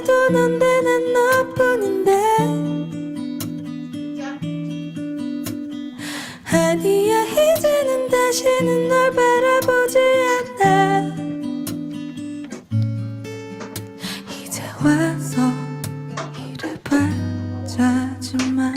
넌 되는 너뿐인데 아니야 이제는 다시는 널 바라보지 않아 이제 와서 이래봤자지만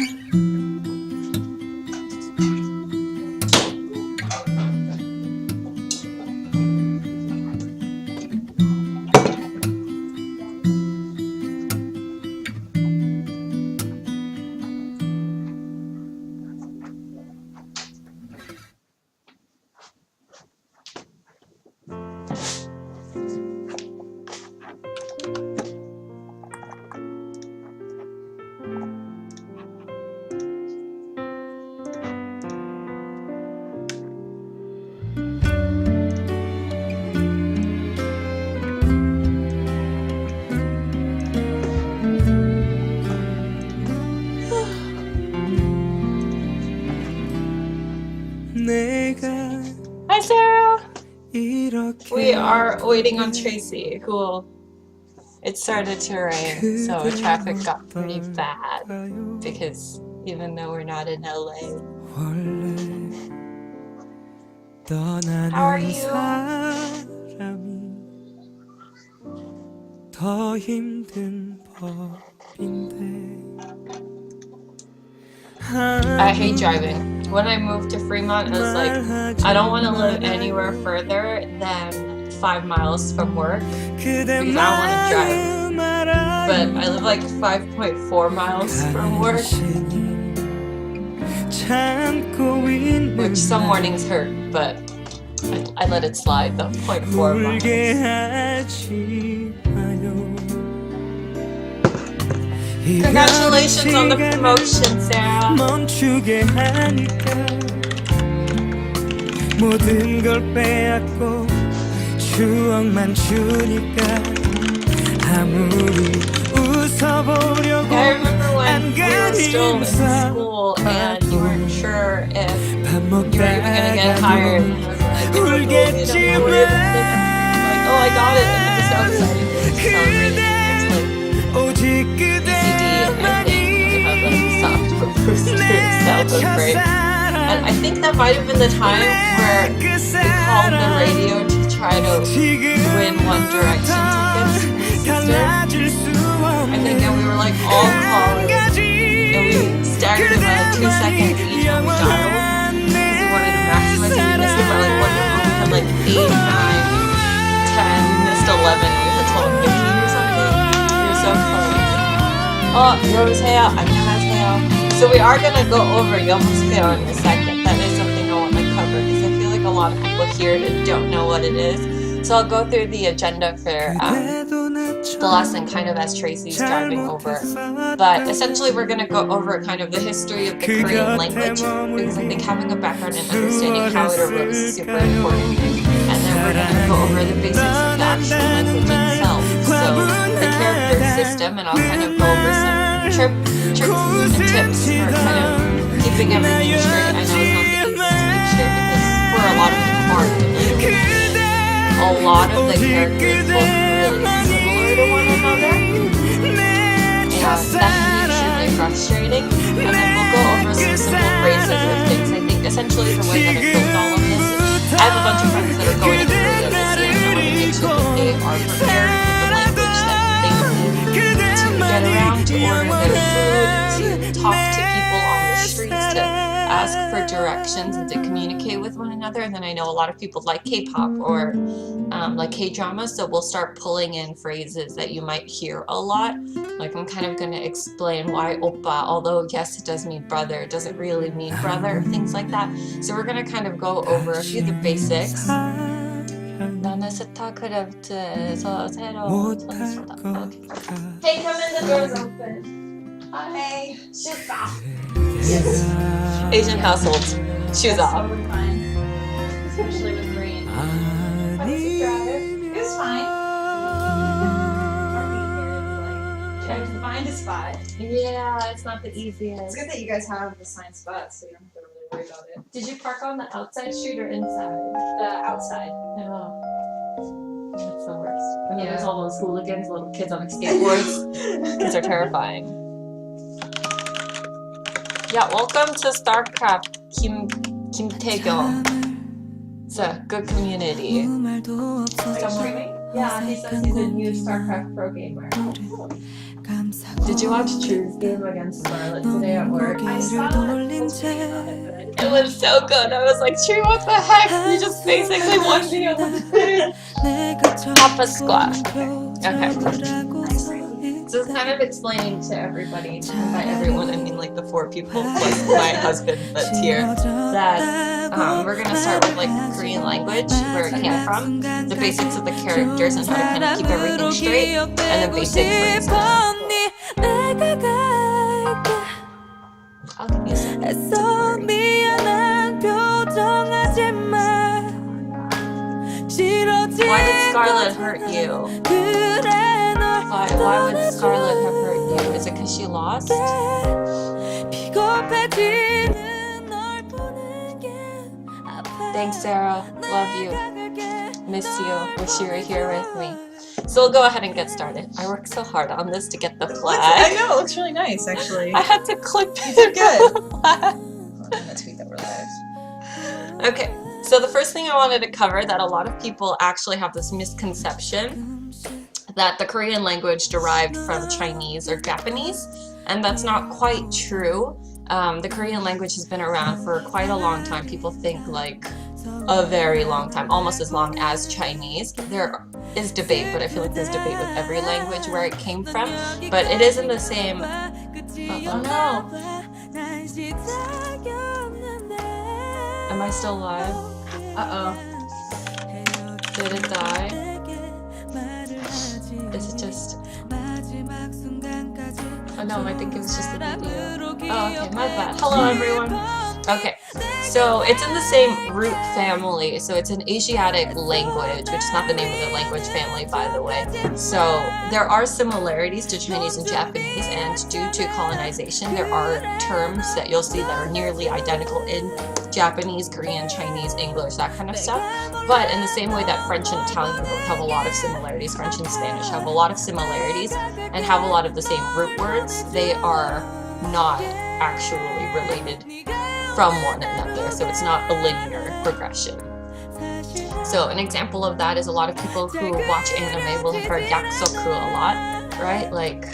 Hi, Sarah. We are waiting on Tracy, who it started to rain, so traffic got pretty bad because even though we're not in LA. How are you? I hate driving. When I moved to Fremont, I was like, I don't want to live anywhere further than 5 miles from work because I don't want to drive. But I live like 5.4 miles from work, which some mornings hurt, but I let it slide, the 0.4 miles. Congratulations on the promotion, Sarah. 모든 걸 빼앗고 추억만 주니까 아무리 웃어보려고 I remember when we were still in school and you weren't sure if you were even gonna get hired. And I was like, oh, like, oh, I got it, and I was so excited to celebrate it. Celebrate. And I think that might have been the time where we called the radio to try to win One Direction tickets for my sister. I think that we were like all calling and we staggered about 2 seconds each when we dialed because we wanted to maximize it. We missed it by like one number. We had like 8, 9, 10. We missed 11. We had 12, 15 or something. We were so close. 여보세요. 안녕하세요. So we are going to go over 여보세요 in a second. That is something I want to cover because I feel like a lot of people here don't know what it is. So I'll go through the agenda for the lesson kind of as Tracy's driving over. But essentially we're going to go over kind of the history of the Korean language because I think having a background and understanding how it arose is super important. And then we're going to go over the basics of the actual language itself. So the character system, and I'll kind of go over some tricks and tips for kind of keeping everything straight. I know it's not the easiest to keep straight because for a lot of people aren't familiar with it. A lot of the characters look really similar to one another, and that can be extremely frustrating. And then we'll go over some simple phrases or things. I think essentially the way that I built all of this is I have a bunch of friends that are going to Korea this year, and I want to make sure that they are prepared with the language that they need to get around, to order their food, to talk to people on the streets, to ask for directions and to communicate with one another. And then I know a lot of people like K-pop or like K-drama, so we'll start pulling in phrases that you might hear a lot. Like I'm kind of going to explain why oppa, although yes it does mean brother, it doesn't really mean brother, things like that. So we're going to kind of go over a few of the basics. 나는 스타크래프트에서 새로 선수다. Okay. Hey, come in, the door's open. Hi. Shoes off. Yes. Asian households. Shoes off. Totally fine. Especially with rain. How did you drive? It was fine. Trying to find a spot. Yeah, it's not the easiest. It's good that you guys have assigned spots, so you don't have to really worry about it. Did you park on the outside street or inside? The outside. No. It's the worst. And then there's all those hooligans, little kids on skateboards. Kids are terrifying. Yeah, welcome to StarCraft, Kim Tae-gyeong. It's a good community. Streaming? Yeah, he says he's a new StarCraft pro gamer. Did you watch Drew's game against Scarlet today at work? I saw it. Was reading about it, but I didn't. It was so good. I was like, Drew, what the heck? You just basically won me over. Papa Squad. Okay. So it's kind of explaining to everybody, and by everyone I mean like the 4 people plus my husband that's here, that we're gonna start with like the Korean language, where it came from, the basics of the characters and how to kind of keep everything straight, and the basic phrases. I'll give you some. Don't worry. Why did Scarlet hurt you? Why would Scarlet have hurt you? Is it because she lost? Thanks, Sarah. Love you. Miss you. Wish you were here with me. So we'll go ahead and get started. I worked so hard on this to get the flag. I know, it looks really nice, actually. I had to clip You did good. the flag. I'm gonna tweet that real fast. Okay, so the first thing I wanted to cover, that a lot of people actually have this misconception that the Korean language derived from Chinese or Japanese, and that's not quite true. The Korean language has been around for quite a long time. People think like a very long time, almost as long as Chinese. There is debate, but I feel like there's debate with every language where it came from, but it is in the same... Oh no! Am I still live? Uh-oh. Did it die? Is it just... Oh no, I think it was just the video. Oh, okay, my bad. Hello everyone! Okay, so it's in the same root family, so it's an Asiatic language, which is not the name of the language family, by the way. So there are similarities to Chinese and Japanese, and due to colonization, there are terms that you'll see that are nearly identical in Japanese, Korean, Chinese, English, that kind of stuff. But in the same way that French and Italian both have a lot of similarities, French and Spanish have a lot of similarities and have a lot of the same root words, they are not actually related from one another, so it's not a linear progression. So an example of that is a lot of people who watch anime will have heard yaksoku a lot, right? Like,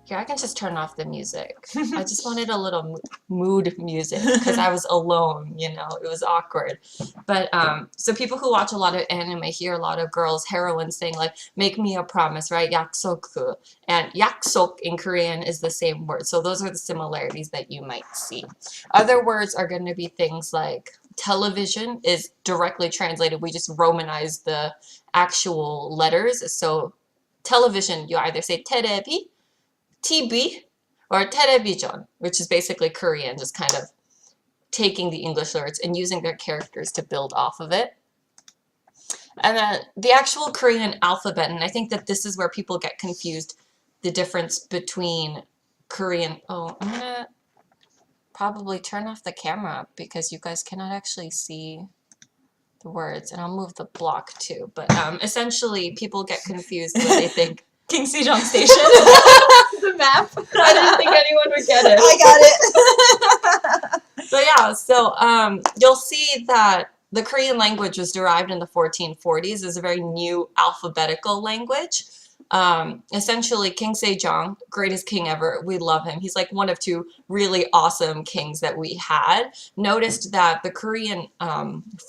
here, I can just turn off the music. I just wanted a little mood music because I was alone, you know, it was awkward. But so people who watch a lot of anime hear a lot of girls, heroines saying like, make me a promise, right? Yaksoku. And yaksok in Korean is the same word. So those are the similarities that you might see. Other words are going to be things like television is directly translated. We just romanize the actual letters. So television, you either say terebi, TV, or television, which is basically Korean, just kind of taking the English words and using their characters to build off of it. And then the actual Korean alphabet, and I think that this is where people get confused, the difference between Korean... Oh, I'm gonna probably turn off the camera because you guys cannot actually see the words, and I'll move the block too. But essentially, people get confused when they think King Sejong Station. The map. I didn't think anyone would get it. I got it. So yeah, so you'll see that the Korean language was derived in the 1440s as a very new alphabetical language. Essentially, King Sejong, greatest king ever, we love him. He's like one of 2 really awesome kings that we had. Noticed that the Korean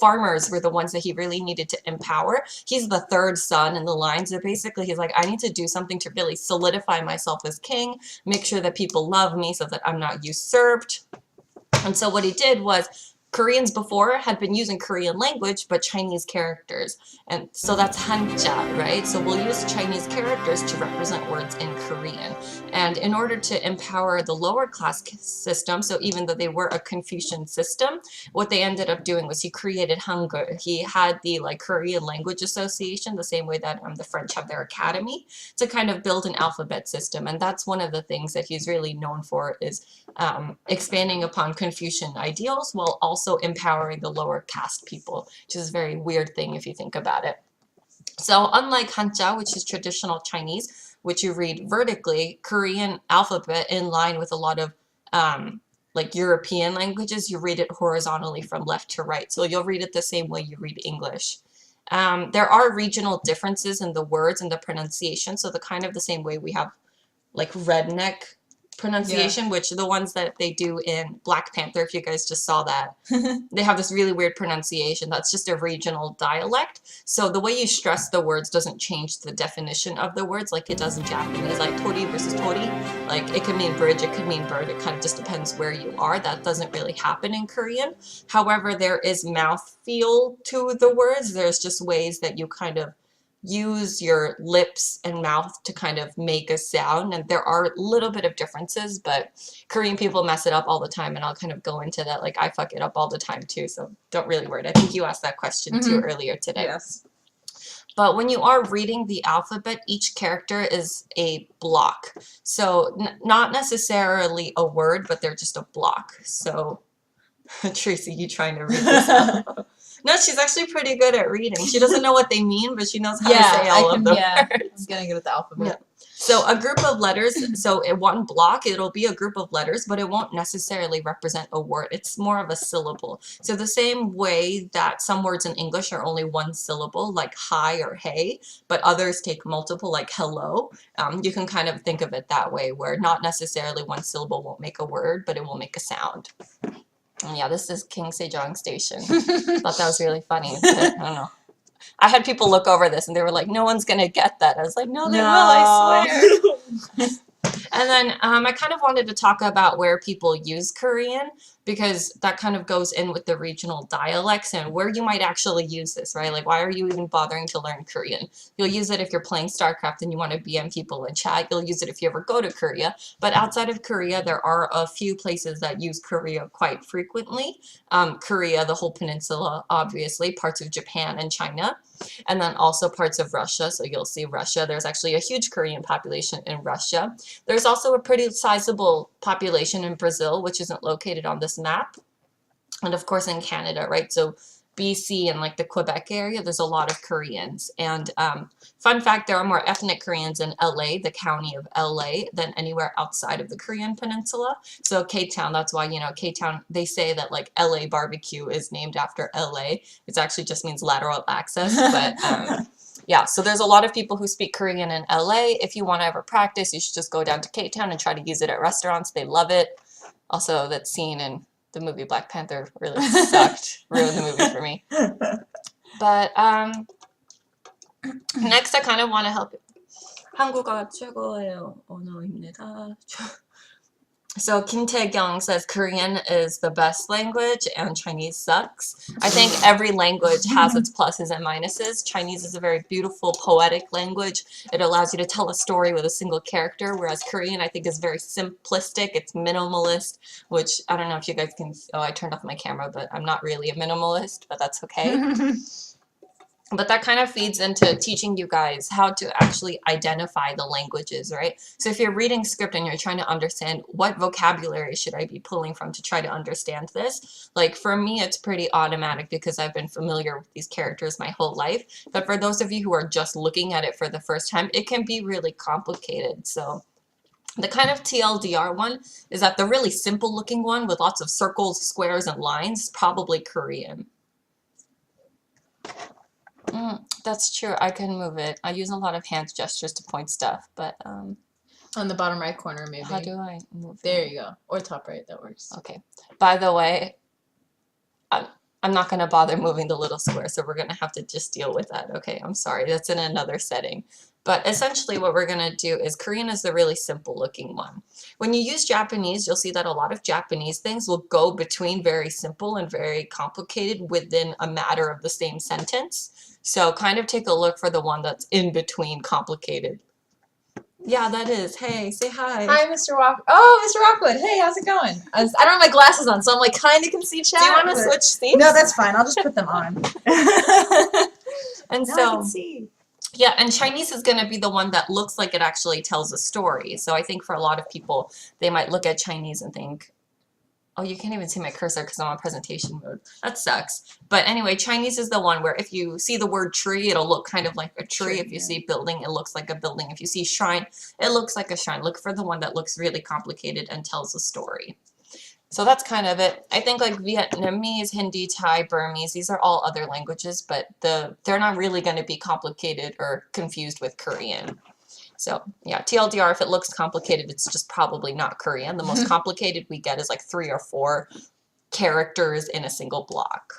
farmers were the ones that he really needed to empower. He's the 3rd son in the line, so basically he's like, I need to do something to really solidify myself as king, make sure that people love me so that I'm not usurped. And so what he did was, Koreans before had been using Korean language, but Chinese characters. And so that's hanja, right? So we'll use Chinese characters to represent words in Korean. And in order to empower the lower class system, so even though they were a Confucian system, what they ended up doing was he created Hangul. He had the like Korean Language Association, the same way that the French have their academy, to kind of build an alphabet system. And that's one of the things that he's really known for, is expanding upon Confucian ideals while also empowering the lower caste people, which is a very weird thing if you think about it. So unlike Hanja, which is traditional Chinese, which you read vertically, Korean alphabet in line with a lot of like European languages, you read it horizontally from left to right. So you'll read it the same way you read English. There are regional differences in the words and the pronunciation. So the kind of the same way we have like redneck pronunciation, which are the ones that they do in Black Panther, if you guys just saw that. They have this really weird pronunciation. That's just a regional dialect. So the way you stress the words doesn't change the definition of the words like it does in Japanese, like tori versus tori. Like it could mean bridge, it could mean bird. It kind of just depends where you are. That doesn't really happen in Korean. However, there is mouth feel to the words. There's just ways that you kind of use your lips and mouth to kind of make a sound, and there are a little bit of differences, but Korean people mess it up all the time, and I'll kind of go into that. Like I fuck it up all the time too, so don't really worry. I think you asked that question too earlier today. Yes. But when you are reading the alphabet, each character is a block. So not necessarily a word, but they're just a block. So Tracy, you trying to read this out? No, she's actually pretty good at reading. She doesn't know what they mean, but she knows how to say all of them. Yeah, I'm getting good at the alphabet. Yeah. So a group of letters, so in one block, it'll be a group of letters, but it won't necessarily represent a word. It's more of a syllable. So the same way that some words in English are only one syllable, like hi or hey, but others take multiple, like hello. You can kind of think of it that way, where not necessarily one syllable won't make a word, but it will make a sound. And yeah, this is King Sejong Station. Thought that was really funny. But, I don't know. I had people look over this and they were like, no one's going to get that. I was like, no, they will, I swear. And then I kind of wanted to talk about where people use Korean, because that kind of goes in with the regional dialects and where you might actually use this, right? Like, why are you even bothering to learn Korean? You'll use it if you're playing StarCraft and you want to BM people in chat. You'll use it if you ever go to Korea. But outside of Korea, there are a few places that use Korea quite frequently. Korea, the whole peninsula, obviously, parts of Japan and China, and then also parts of Russia. So you'll see Russia. There's actually a huge Korean population in Russia. There's also a pretty sizable population in Brazil, which isn't located on this map. And of course in Canada, right? So BC and like the Quebec area, there's a lot of Koreans. And fun fact, there are more ethnic Koreans in LA, the county of LA, than anywhere outside of the Korean peninsula. So K-Town, that's why, you know, K-Town, they say that like LA barbecue is named after LA. It actually just means lateral access, but yeah, so there's a lot of people who speak Korean in LA. If you want to ever practice, you should just go down to K-Town and try to use it at restaurants. They love it. Also, that scene in the movie Black Panther really sucked. Ruined the movie for me. But next, I kind of want to help you. 한국어가 최고의 언어입니다. So Kim Tae-kyung says Korean is the best language and Chinese sucks. I think every language has its pluses and minuses. Chinese is a very beautiful, poetic language. It allows you to tell a story with a single character, whereas Korean, I think, is very simplistic. It's minimalist, which I don't know if you guys can... Oh, I turned off my camera, but I'm not really a minimalist, but that's okay. But that kind of feeds into teaching you guys how to actually identify the languages, right? So if you're reading script and you're trying to understand what vocabulary should I be pulling from to try to understand this, like for me, it's pretty automatic because I've been familiar with these characters my whole life. But for those of you who are just looking at it for the first time, it can be really complicated. So the kind of TLDR one is that the really simple looking one with lots of circles, squares, and lines is probably Korean. That's true. I can move it. I use a lot of hand gestures to point stuff, but on the bottom right corner, maybe. How do I move There it? you go. Or top right, that works. Okay. By the way, I'm not going to bother moving the little square, so we're going to have to just deal with that. Okay, I'm sorry. That's in another setting. But essentially what we're going to do is Korean is the really simple looking one. When you use Japanese, you'll see that a lot of Japanese things will go between very simple and very complicated within a matter of the same sentence. So kind of take a look for the one that's in between complicated. Yeah, that is. Hey, say hi. Hi, Mr. Walk. Oh, Mr. Rockwood. Hey, how's it going? I don't have my glasses on, so I'm like kind of can see chat. Do you want to switch seats? No, that's fine. I'll just put them on. And now so I can see. Yeah, and Chinese is going to be the one that looks like it actually tells a story. So I think for a lot of people, they might look at Chinese and think, Oh, you can't even see my cursor because I'm on presentation mode. That sucks. But anyway, Chinese is the one where if you see the word tree, it'll look kind of like a tree. If you see building, it looks like a building. If you see shrine, it looks like a shrine. Look for the one that looks really complicated and tells a story. So that's kind of it. I think like Vietnamese, Hindi, Thai, Burmese, these are all other languages, but they're not really going to be complicated or confused with Korean. So yeah, TLDR, if it looks complicated, it's just probably not Korean. The most complicated we get is like 3 or 4 characters in a single block.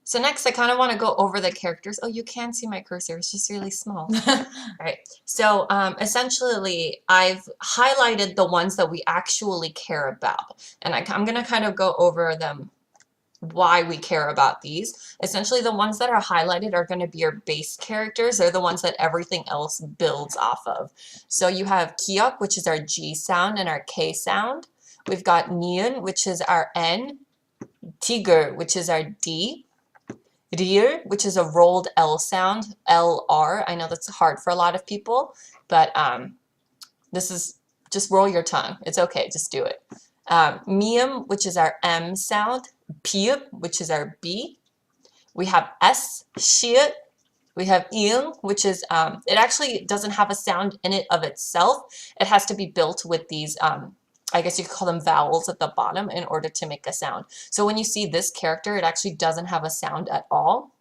So next, I kind of want to go over the characters. Oh, you can see my cursor. It's just really small. All right. So essentially, I've highlighted the ones that we actually care about. And I'm going to kind of go over them, why we care about these. Essentially, the ones that are highlighted are going to be your base characters. They're the ones that everything else builds off of. So you have Kiok, which is our G sound and our K sound. We've got Niun, which is our N. Tiger, which is our D. Rir, which is a rolled L sound, LR. I know that's hard for a lot of people, but this is, just roll your tongue. It's okay, just do it. Mium, which is our M sound. Piup, which is our B. We have S, Shiut. We have Iung, which is, it actually doesn't have a sound in it of itself. It has to be built with these, I guess you could call them vowels at the bottom in order to make a sound. So when you see this character, it actually doesn't have a sound at all.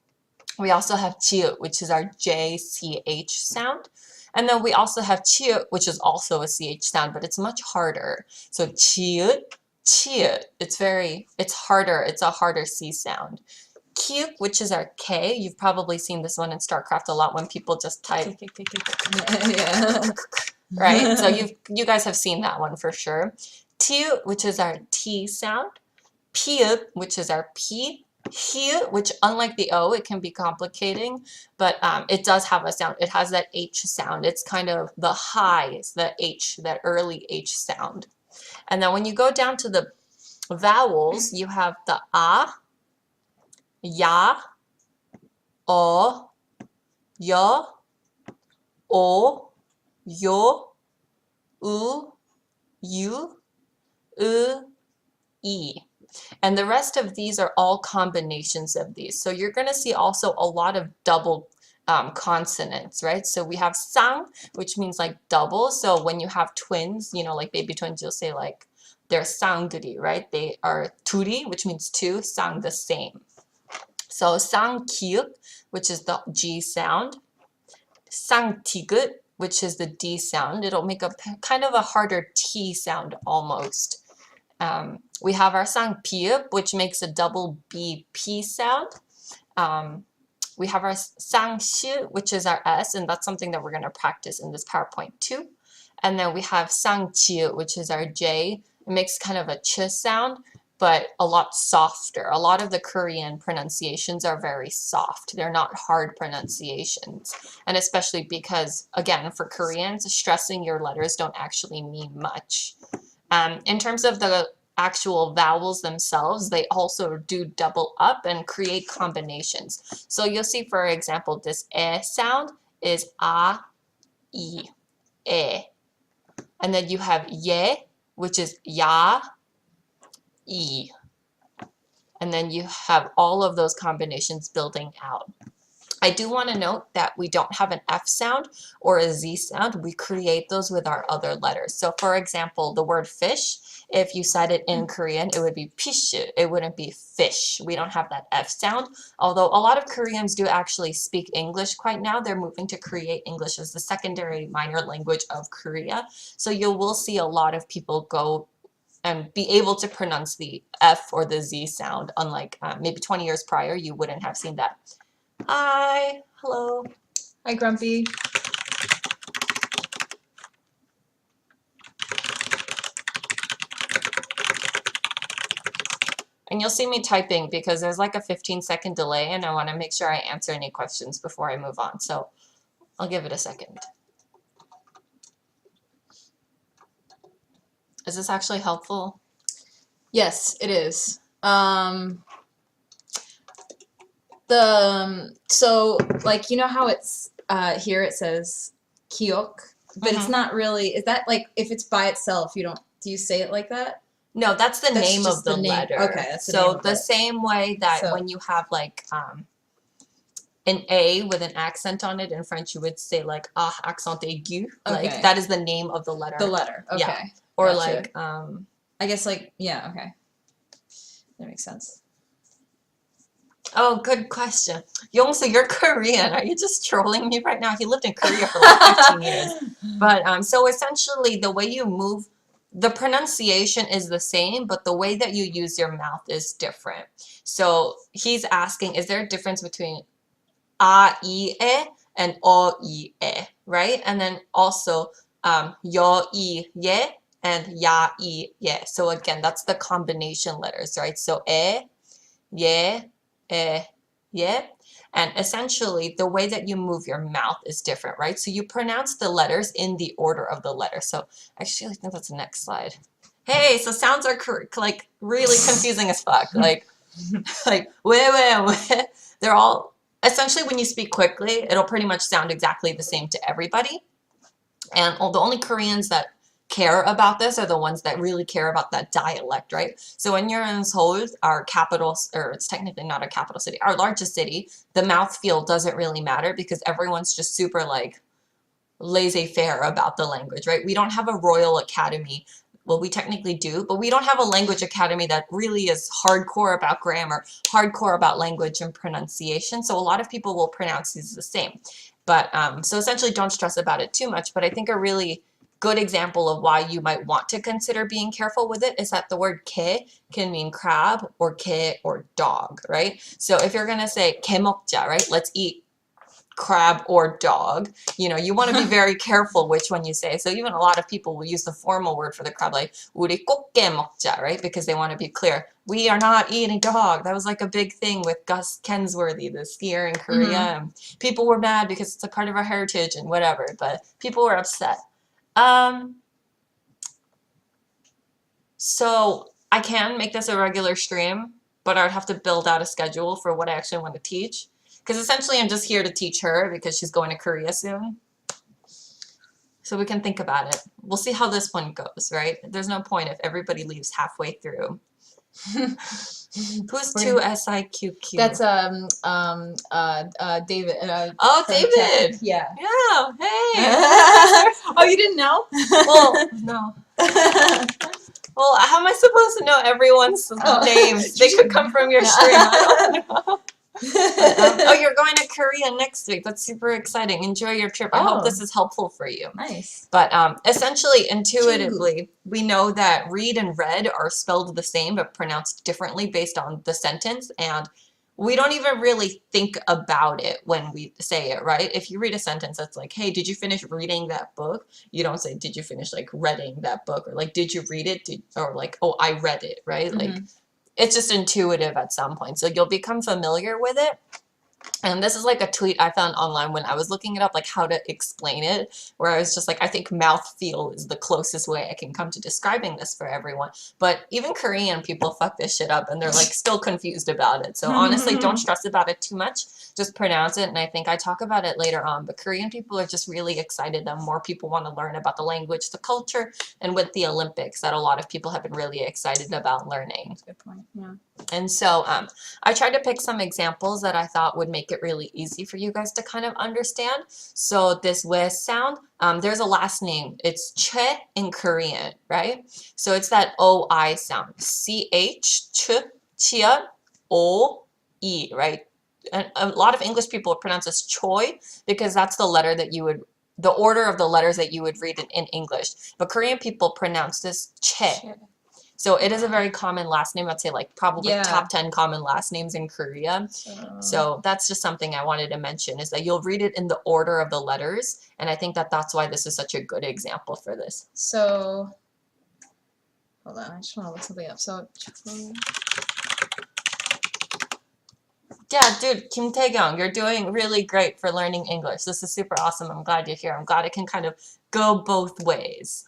We also have Chiut, which is our JCH sound. And then we also have Chiut, which is also a CH sound, but it's much harder. So Chiut, Chiut, it's harder. It's a harder C sound. Kyuk, which is our K. You've probably seen this one in StarCraft a lot when people just type. Yeah. Right? So you guys have seen that one for sure. Tiut, which is our T sound. Piup, which is our P. Hiu, which unlike the O, it can be complicating, but it does have a sound. It has that H sound. It's kind of the highs, the H, that early H sound. And then when you go down to the vowels, you have the A, Ya, O, Yo, O, Yo, U, U, E. And the rest of these are all combinations of these. So you're going to see also a lot of double consonants, right? So we have sang, which means like double. So when you have twins, you know, like baby twins, you'll say like they're sangri, right? They are turi, which means two, sang the same. So sang kyuk, which is the G sound. Sang tigut, which is the D sound. It'll make a kind of a harder T sound almost. We have our sang piup, which makes a double BP sound. We have our sang shi, which is our S, and that's something that we're going to practice in this PowerPoint too. And then we have sang chiu, which is our J. It makes kind of a ch sound, but a lot softer. A lot of the Korean pronunciations are very soft. They're not hard pronunciations. And especially because, again, for Koreans, stressing your letters don't actually mean much. In terms of the actual vowels themselves, they also do double up and create combinations. So you'll see, for example, this e sound is a, e, e. And then you have ye, which is ya, e. And then you have all of those combinations building out. I do want to note that we don't have an F sound or a Z sound. We create those with our other letters. So for example, the word fish, if you said it in Korean, it would be pishu. It wouldn't be fish. We don't have that F sound. Although a lot of Koreans do actually speak English quite now. They're moving to create English as the secondary minor language of Korea. So you will see a lot of people go and be able to pronounce the F or the Z sound. Unlike maybe 20 years prior, you wouldn't have seen that. Hi, hello. Hi, Grumpy. And you'll see me typing because there's like a 15-second delay and I want to make sure I answer any questions before I move on. So I'll give it a second. Is this actually helpful? Yes, it is. So like, you know how it's here it says kiok, but it's not really, is that like if it's by itself you don't Do you say it like that? No, that's the That's name just of the the name. letter. Okay, that's the name so of the it. same way that So- when you have like an A with an accent on it in French, you would say like ah accent aigu. Like Okay. that is the name of the letter. The letter. Okay. Yeah. Or Gotcha. like I guess like yeah. Okay. That makes sense. oh, good question. Yongsu, you're Korean. Are you just trolling me right now? He lived in Korea for like 15 years. But so essentially the way you move, the pronunciation is the same, but the way that you use your mouth is different. So he's asking, is there a difference between a, I, e and o, I, e, right? And then also yo, I, ye and ya, I, ye. So again, that's the combination letters, right? So ye, ye. And essentially, the way that you move your mouth is different, right? So you pronounce the letters in the order of the letter. So actually, I think that's the next slide. Hey, so sounds are like really confusing as fuck. Like we. They're all essentially when you speak quickly, it'll pretty much sound exactly the same to everybody. And the only Koreans that care about this are the ones that really care about that dialect, right? So when you're in Seoul, our capital, or it's technically not a capital city, our largest city, the mouthfeel doesn't really matter because everyone's just super like laissez-faire about the language, right? We don't have a Royal Academy. Well, we technically do, but we don't have a language academy that really is hardcore about grammar, hardcore about language and pronunciation. So a lot of people will pronounce these the same. But so essentially don't stress about it too much. But I think a really good example of why you might want to consider being careful with it is that the word 개 can mean crab or 개 or dog, right? So if you're going to say 개 먹자, right? Let's eat crab or dog, you know, you want to be very careful which one you say. So even a lot of people will use the formal word for the crab, like 우리 꽃게 먹자, right? Because they want to be clear. We are not eating dog. That was like a big thing with Gus Kensworthy, the skier in Korea. And people were mad because it's a part of our heritage and whatever, but people were upset. So I can make this a regular stream, but I would have to build out a schedule for what I actually want to teach. Because essentially I'm just here to teach her because she's going to Korea soon. So we can think about it. We'll see how this one goes, right? There's no point if everybody leaves halfway through. Who's 2SIQQ? That's David. Oh, from David! Tech. Yeah. Yeah, hey! Oh, you didn't know? Well, no. Well, how am I supposed to know everyone's names? They could come from your stream. I don't know. Oh, you're going to Korea next week. That's super exciting. Enjoy your trip. I hope this is helpful for you. Nice. But essentially, intuitively, we know that read and read are spelled the same but pronounced differently based on the sentence. And we don't even really think about it when we say it, right? If you read a sentence that's like, hey, did you finish reading that book? You don't say, did you finish like reading that book? Or like, did you read it? Or like, oh, I read it, right? Like, it's just intuitive at some point. So you'll become familiar with it. And this is like a tweet I found online when I was looking it up, like how to explain it, where I was just like, I think mouthfeel is the closest way I can come to describing this for everyone. But even Korean people fuck this shit up and they're like still confused about it. So honestly, don't stress about it too much. Just pronounce it. And I think I talk about it later on. But Korean people are just really excited that more people want to learn about the language, the culture, and with the Olympics that a lot of people have been really excited about learning. That's a good point. Yeah. And so I tried to pick some examples that I thought would make it really easy for you guys to kind of understand. So this we sound, there's a last name. It's Che in Korean, right? So it's that O-I sound. C-H, Ch, Chia, O-E, right? And a lot of English people pronounce this choi because that's the letter that you would, the order of the letters that you would read in English. But Korean people pronounce this che. So it is a very common last name. I'd say like probably top 10 common last names in Korea. So that's just something I wanted to mention is that you'll read it in the order of the letters. And I think that that's why this is such a good example for this. So, hold on, I just want to look something up. So, yeah, dude, Kim Tae-kyung, you're doing really great for learning English. This is super awesome. I'm glad you're here. I'm glad it can kind of go both ways.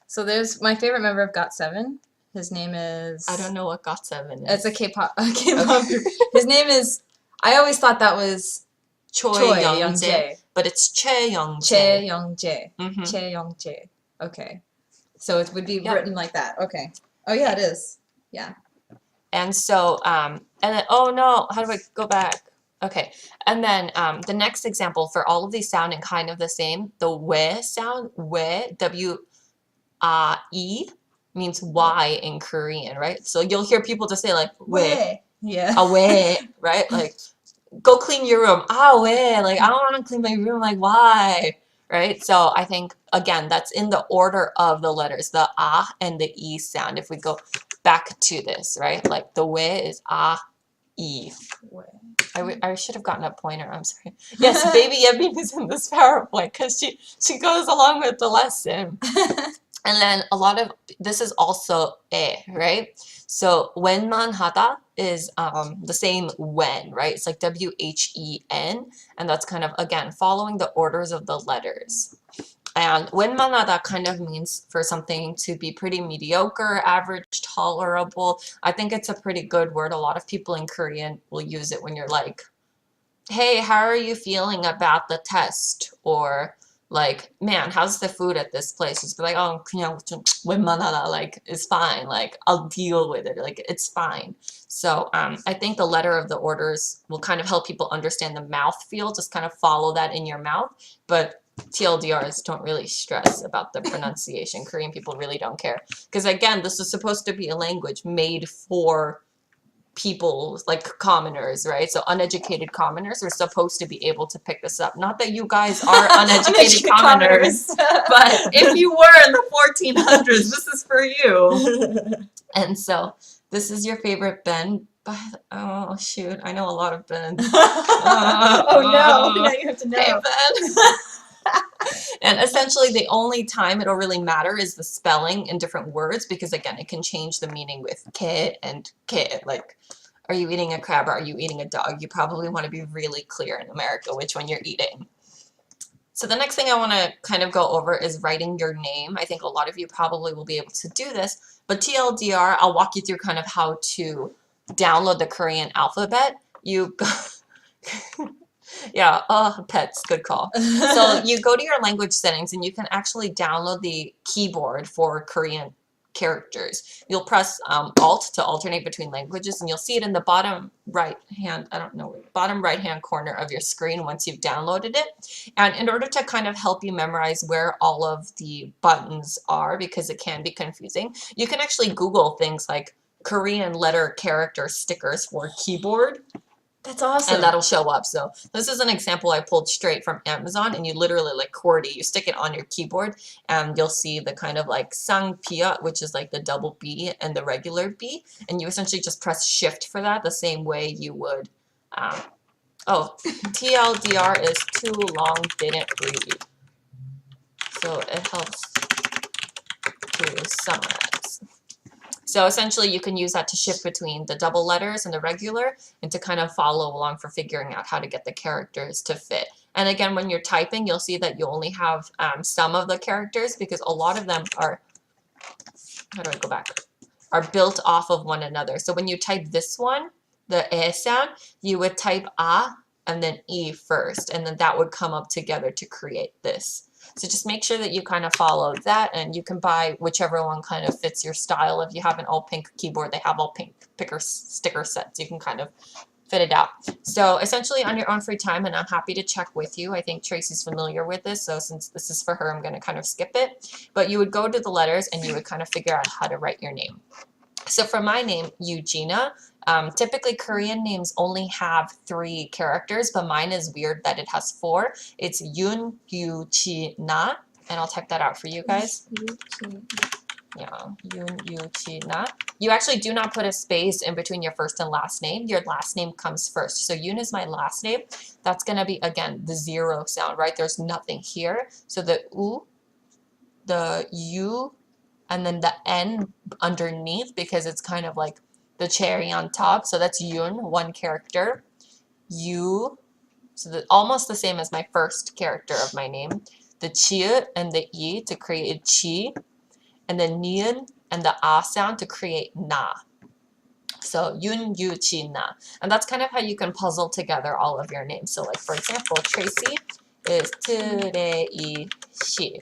So there's my favorite member of GOT7. His name is... I don't know what GOT7 is. It's a K-pop group. His name is... I always thought that was Choi Young-jae. but it's Che Young-jae. Che Young-jae. Mm-hmm. Che Young-jae. Okay. So it would be written like that. Okay. Oh yeah, it is. Yeah. And so, and then, oh no, how do I go back? Okay, and then the next example for all of these sounding kind of the same, the we sound, we, W-A-E, means why in Korean, right? So you'll hear people just say like, we, Yeah. away, right? Like, go clean your room. Ah, way. Like, I don't want to clean my room. Like, why? Right? So I think, again, that's in the order of the letters, the ah and the e sound. If we go back to this, right? Like, the way is ah, e. I should have gotten a pointer. I'm sorry. Yes, baby Yevin is in this PowerPoint because she goes along with the lesson. And then a lot of this is also right? So wenman hada is the same when, right? It's like W-H-E-N, and that's kind of, again, following the orders of the letters. And wenman hada kind of means for something to be pretty mediocre, average, tolerable. I think it's a pretty good word. A lot of people in Korean will use it when you're like, hey, how are you feeling about the test? Or like, man, how's the food at this place? Just be like, oh, 그냥 좀 웬만하다, like, it's fine. Like, I'll deal with it. Like, it's fine. So I think the letter of the orders will kind of help people understand the mouth feel. Just kind of follow that in your mouth. But TLDRs don't really stress about the pronunciation. Korean people really don't care. Because again, this is supposed to be a language made for people, like commoners, right? So uneducated commoners are supposed to be able to pick this up. Not that you guys are uneducated commoners, but if you were in the 1400s, this is for you. And so this is your favorite Ben. Oh shoot, I know a lot of Bens. Oh no, now you have to know. Hey Ben. And essentially the only time it'll really matter is the spelling in different words, because again, it can change the meaning with ke and ke. Like, are you eating a crab or are you eating a dog? You probably want to be really clear in America which one you're eating. So the next thing I want to kind of go over is writing your name. I think a lot of you probably will be able to do this, but TLDR, I'll walk you through kind of how to download the Korean alphabet. You go yeah, pets, good call. So you go to your language settings and you can actually download the keyboard for Korean characters. You'll press Alt to alternate between languages, and you'll see it in the bottom right hand, bottom right hand corner of your screen once you've downloaded it. And in order to kind of help you memorize where all of the buttons are, because it can be confusing, you can actually Google things like Korean letter character stickers for keyboard. That's awesome. And that'll show up. So this is an example I pulled straight from Amazon, and you literally, like QWERTY, you stick it on your keyboard and you'll see the kind of like sang-pia, which is like the double B and the regular B, and you essentially just press shift for that the same way you would TLDR is too long, didn't read. So it helps to summarize. So essentially you can use that to shift between the double letters and the regular, and to kind of follow along for figuring out how to get the characters to fit. And again, when you're typing, you'll see that you only have some of the characters, because a lot of them are, how do I go back, are built off of one another. So when you type this one, the e sound, you would type a and then e first, and then that would come up together to create this. So just make sure that you kind of follow that, and you can buy whichever one kind of fits your style. If you have an all pink keyboard, they have all pink sticker sets. You can kind of fit it out. So essentially on your own free time, and I'm happy to check with you. I think Tracy's familiar with this, so since this is for her, I'm going to kind of skip it. But you would go to the letters and you would kind of figure out how to write your name. So for my name, Yugina, typically Korean names only have 3 characters, but mine is weird that it has 4. It's Yun, Yu, Chi, Na, and I'll type that out for you guys. Yeah, Yun, Yu, Chi, Na. You actually do not put a space in between your first and last name. Your last name comes first. So Yun is my last name. That's going to be, again, the 0 sound, right? There's nothing here. So the U, the U, and then the N underneath, because it's kind of like the cherry on top. So that's Yun, 1 character. Yu, so almost the same as my first character of my name. The Chi and the I to create Chi, and then Nian and the A sound to create Na. So Yun, Yu, Chi, Na. And that's kind of how you can puzzle together all of your names. So like, for example, Tracy is Tre, I, Shi.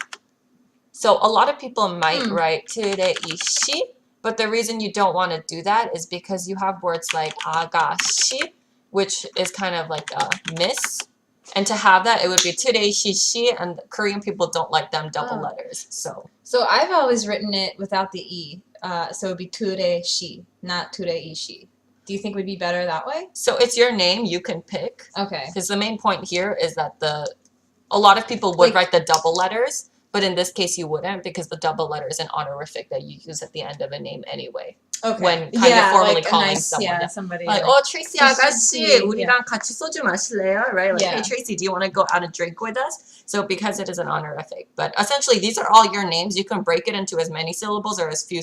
So a lot of people might write 트레이시, but the reason you don't want to do that is because you have words like 아가씨, which is kind of like a miss. And to have that, it would be 트레이시, and Korean people don't like them double letters. So I've always written it without the E. So it would be tureshi, not tureishi. Do you think it would be better that way? So it's your name, you can pick. Okay. Because the main point here is that a lot of people would write the double letters, but in this case you wouldn't, because the double letter is an honorific that you use at the end of a name anyway. Okay. When kind of formally like calling a nice, someone. Yeah, somebody. Like, Tracy 아가씨, 우리랑 같이 소주 마실래요? Right? Like, hey Tracy, do you want to go out and drink with us? So because it is an honorific. But essentially these are all your names. You can break it into as many syllables or as few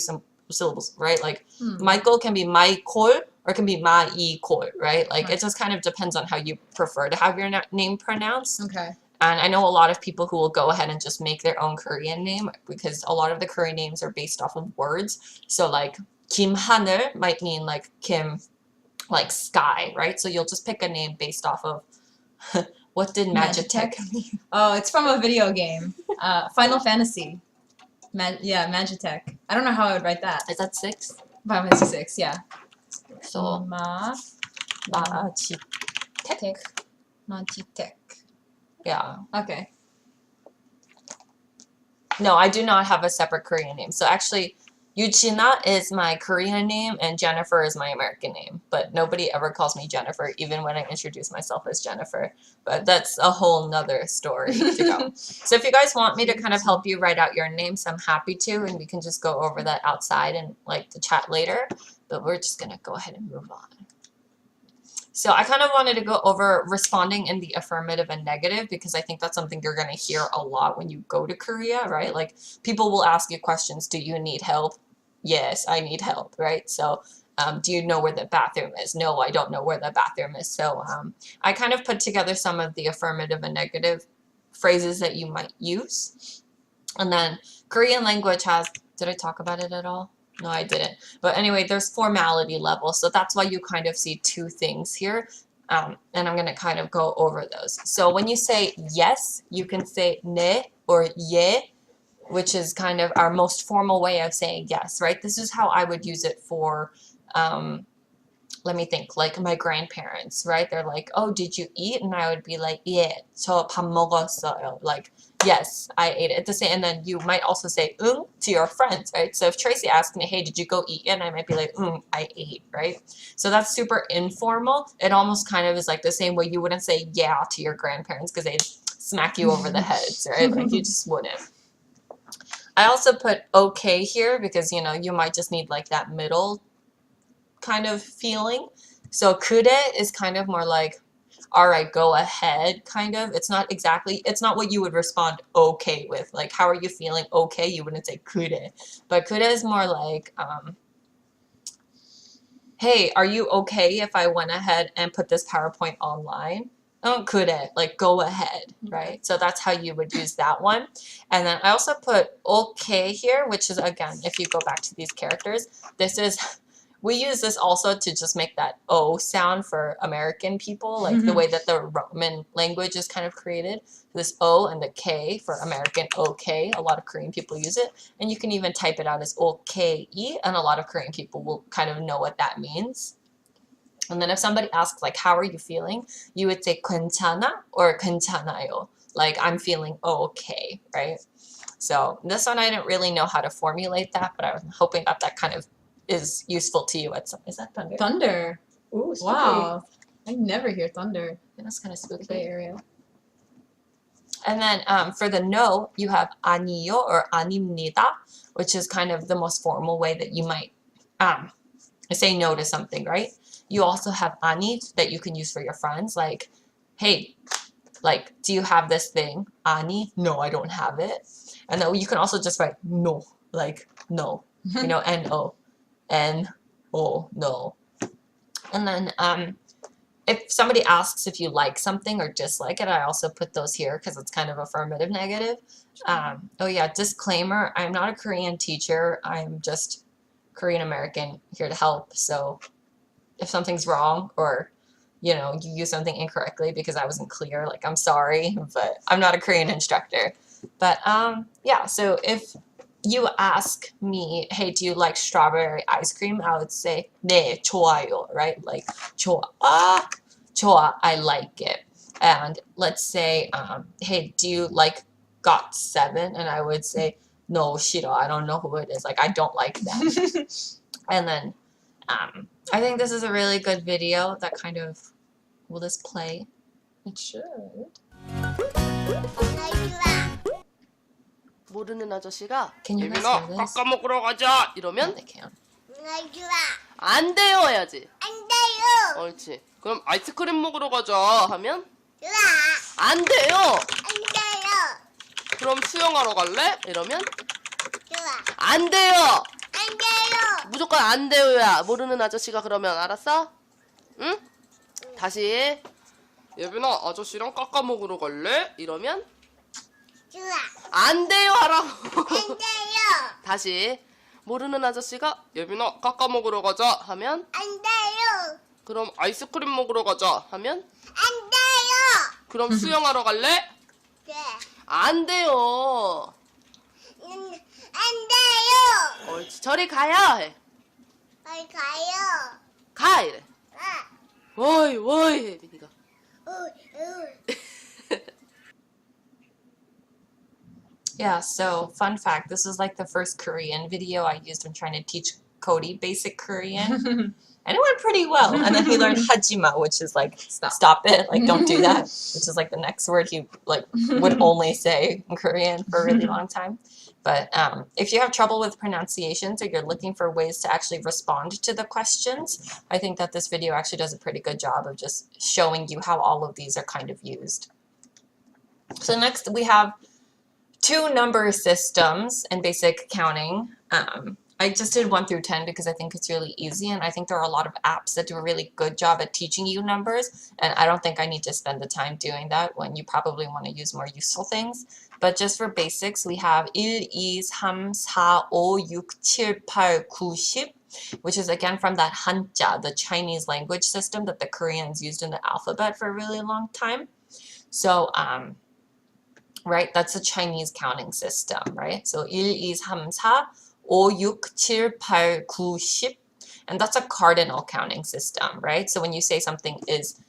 syllables, right? Like Michael can be Michael, or it can be Maikol, right? Like it just kind of depends on how you prefer to have your name pronounced. Okay. And I know a lot of people who will go ahead and just make their own Korean name, because a lot of the Korean names are based off of words. So like Kim Haner might mean like Kim, like sky, right? So you'll just pick a name based off of what did Magitech mean? Oh, it's from a video game. Final Fantasy. Magitech. I don't know how I would write that. Is that 6? Final Fantasy 6, yeah. So Magitech. Magitech. Yeah. Okay. No, I do not have a separate Korean name. So actually, Yugina is my Korean name and Jennifer is my American name. But nobody ever calls me Jennifer, even when I introduce myself as Jennifer. But that's a whole nother story to go. So if you guys want me to kind of help you write out your names, I'm happy to. And we can just go over that outside and like the chat later. But we're just going to go ahead and move on. So I kind of wanted to go over responding in the affirmative and negative, because I think that's something you're going to hear a lot when you go to Korea, right? Like people will ask you questions. Do you need help? Yes, I need help, right? So do you know where the bathroom is? No, I don't know where the bathroom is. So I kind of put together some of the affirmative and negative phrases that you might use. And then Korean language has, did I talk about it at all? No, I didn't. But anyway, there's formality level. So that's why you kind of see two things here. And I'm going to kind of go over those. So when you say yes, you can say ne or ye, which is kind of our most formal way of saying yes, right? This is how I would use it for, let me think, like my grandparents, right? They're like, oh, did you eat? And I would be like, yeah, 저 밥 먹었어요. Like, yes, I ate it. The same, and then you might also say to your friends, right? So if Tracy asked me, hey, did you go eat? And I might be like, I ate, right? So that's super informal. It almost kind of is like the same way you wouldn't say yeah to your grandparents because they'd smack you over the heads, right? Like you just wouldn't. I also put okay here because, you know, you might just need like that middle kind of feeling. So 그래 is kind of more like, all right, go ahead, kind of. It's not what you would respond okay with. Like, how are you feeling? Okay, you wouldn't say 그래. But 그래 is more like, hey, are you okay if I went ahead and put this PowerPoint online? Oh, 그래, like go ahead, right? So that's how you would use that one. And then I also put okay here, which is, again, if you go back to these characters, we use this also to just make that O sound for American people, like the way that the Roman language is kind of created. This O and the K for American okay. A lot of Korean people use it. And you can even type it out as okay, and a lot of Korean people will kind of know what that means. And then if somebody asks, like, how are you feeling? You would say 괜찮아 or 괜찮아요. Like, I'm feeling okay, right? So this one, I didn't really know how to formulate that, but I was hoping that kind of is useful to you at some. Is that thunder? Thunder. Ooh, spooky. Wow. I never hear thunder. That's kind of spooky. Bay Area. And then for the no, you have 아니요 or 아닙니다, which is kind of the most formal way that you might say no to something, right? You also have 아니 that you can use for your friends, like, hey, like, do you have this thing? 아니, no, I don't have it. And then you can also just write no, like no, you know, N-O. N-O, no. And then if somebody asks if you like something or dislike it, I also put those here because it's kind of affirmative negative. Oh yeah, disclaimer, I'm not a Korean teacher. I'm just Korean American here to help. So if something's wrong or, you know, you use something incorrectly because I wasn't clear, like, I'm sorry, but I'm not a Korean instructor. But yeah, so if you ask me, hey, do you like strawberry ice cream? I would say, 네, 좋아요, right? Like, 좋아, 좋아, I like it. And let's say, hey, do you like GOT7? And I would say, no, 싫어, I don't know who it is. Like, I don't like them. And then, I think this is a really good video that kind of, will this play? It should. 모르는 아저씨가 Can you guys hear 예빈아 this? 깎아 먹으러 가자 Yeah, 이러면 they can. 안 돼요 해야지. 옳지. 그럼 아이스크림 먹으러 가자 하면 안 돼요. 그럼 수영하러 갈래? 이러면 안 돼요. 무조건 안 돼요야. 모르는 아저씨가 그러면 알았어? 응? 다시 예빈아 아저씨랑 깎아 먹으러 갈래? 이러면 안 돼요 하라고. 다시 모르는 아저씨가 예빈아 깎아 먹으러 가자 하면 그럼 아이스크림 먹으러 가자 하면 그럼 수영하러 갈래? 안 돼요. 옳지. 저리 가요 해. 가 이래. 워이 워이 해 민이가. Yeah, so fun fact, this is like the first Korean video I used when trying to teach Cody basic Korean. And it went pretty well. And then he learned hajima, which is like stop it, like don't do that, which is like the next word he like would only say in Korean for a really long time. But if you have trouble with pronunciations or you're looking for ways to actually respond to the questions, I think that this video actually does a pretty good job of just showing you how all of these are kind of used. So next we have two number systems in basic counting. I just did 1 through 10 because I think it's really easy, and I think there are a lot of apps that do a really good job at teaching you numbers, and I don't think I need to spend the time doing that when you probably want to use more useful things. But just for basics, we have 1, 2, 3, 4, 5, 6, 7, 8, 9, 10, which is again from that Hanja, the Chinese language system that the Koreans used in the alphabet for a really long time. So, right, that's a Chinese counting system, right? So 1, 2, 3, 4, 5, 6, 7, 8, 9, 10. And that's a cardinal counting system, right? So when you say something is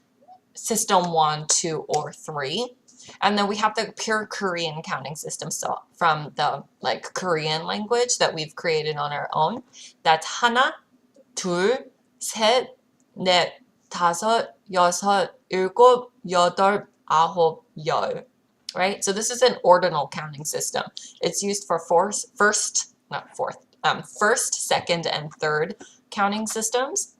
system 1, 2, or 3, and then we have the pure Korean counting system, so from the like Korean language that we've created on our own. That's 하나, 둘, 셋, 넷, 다섯, 여섯, 일곱, 여덟, 아홉, 열. Right? So this is an ordinal counting system. It's used for first, second, and third counting systems.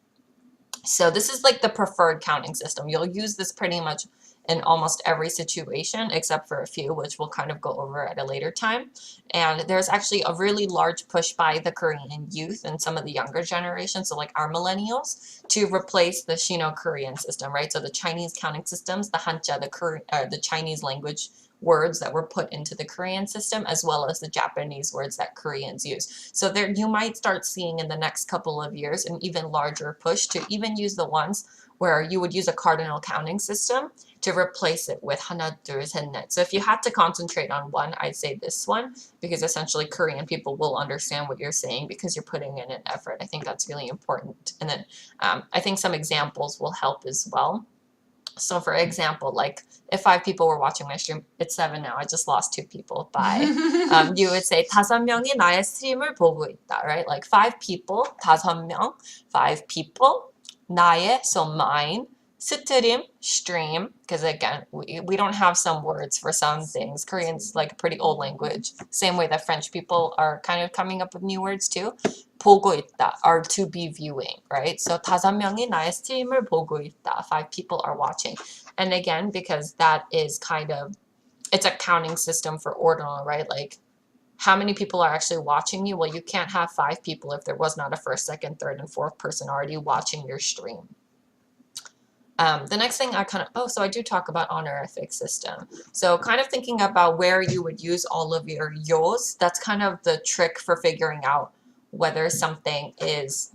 So this is like the preferred counting system. You'll use this pretty much in almost every situation except for a few, which we'll kind of go over at a later time. And there's actually a really large push by the Korean youth and some of the younger generations, so like our millennials, to replace the Sino-Korean system, right? So the Chinese counting systems, the Hanja, the Chinese language words that were put into the Korean system, as well as the Japanese words that Koreans use. So there you might start seeing in the next couple of years an even larger push to even use the ones where you would use a cardinal counting system to replace it with 하나, 둘, 셋, 넷. So if you had to concentrate on one, I'd say this one, because essentially Korean people will understand what you're saying because you're putting in an effort. I think that's really important. And then I think some examples will help as well. So for example, like if 5 people were watching my stream, it's 7 now, I just lost 2 people. Bye. You would say 5명이 나의 스트림을 보고 있다, right? Like 5 people, 5명, 5 people, 나의, so mine, 스트림, stream, because again, we don't have some words for some things. Korean's like a pretty old language, same way that French people are kind of coming up with new words too. 보고 있다, are to be viewing, right? So 5명이 나의 스트림을 보고 있다, 5 people are watching. And again, because that is kind of, it's a counting system for ordinal, right? Like how many people are actually watching you? Well, you can't have 5 people if there was not a first, second, third, and fourth person already watching your stream. The next thing I so I do talk about honorific system. So kind of thinking about where you would use all of your yo's, that's kind of the trick for figuring out whether something is,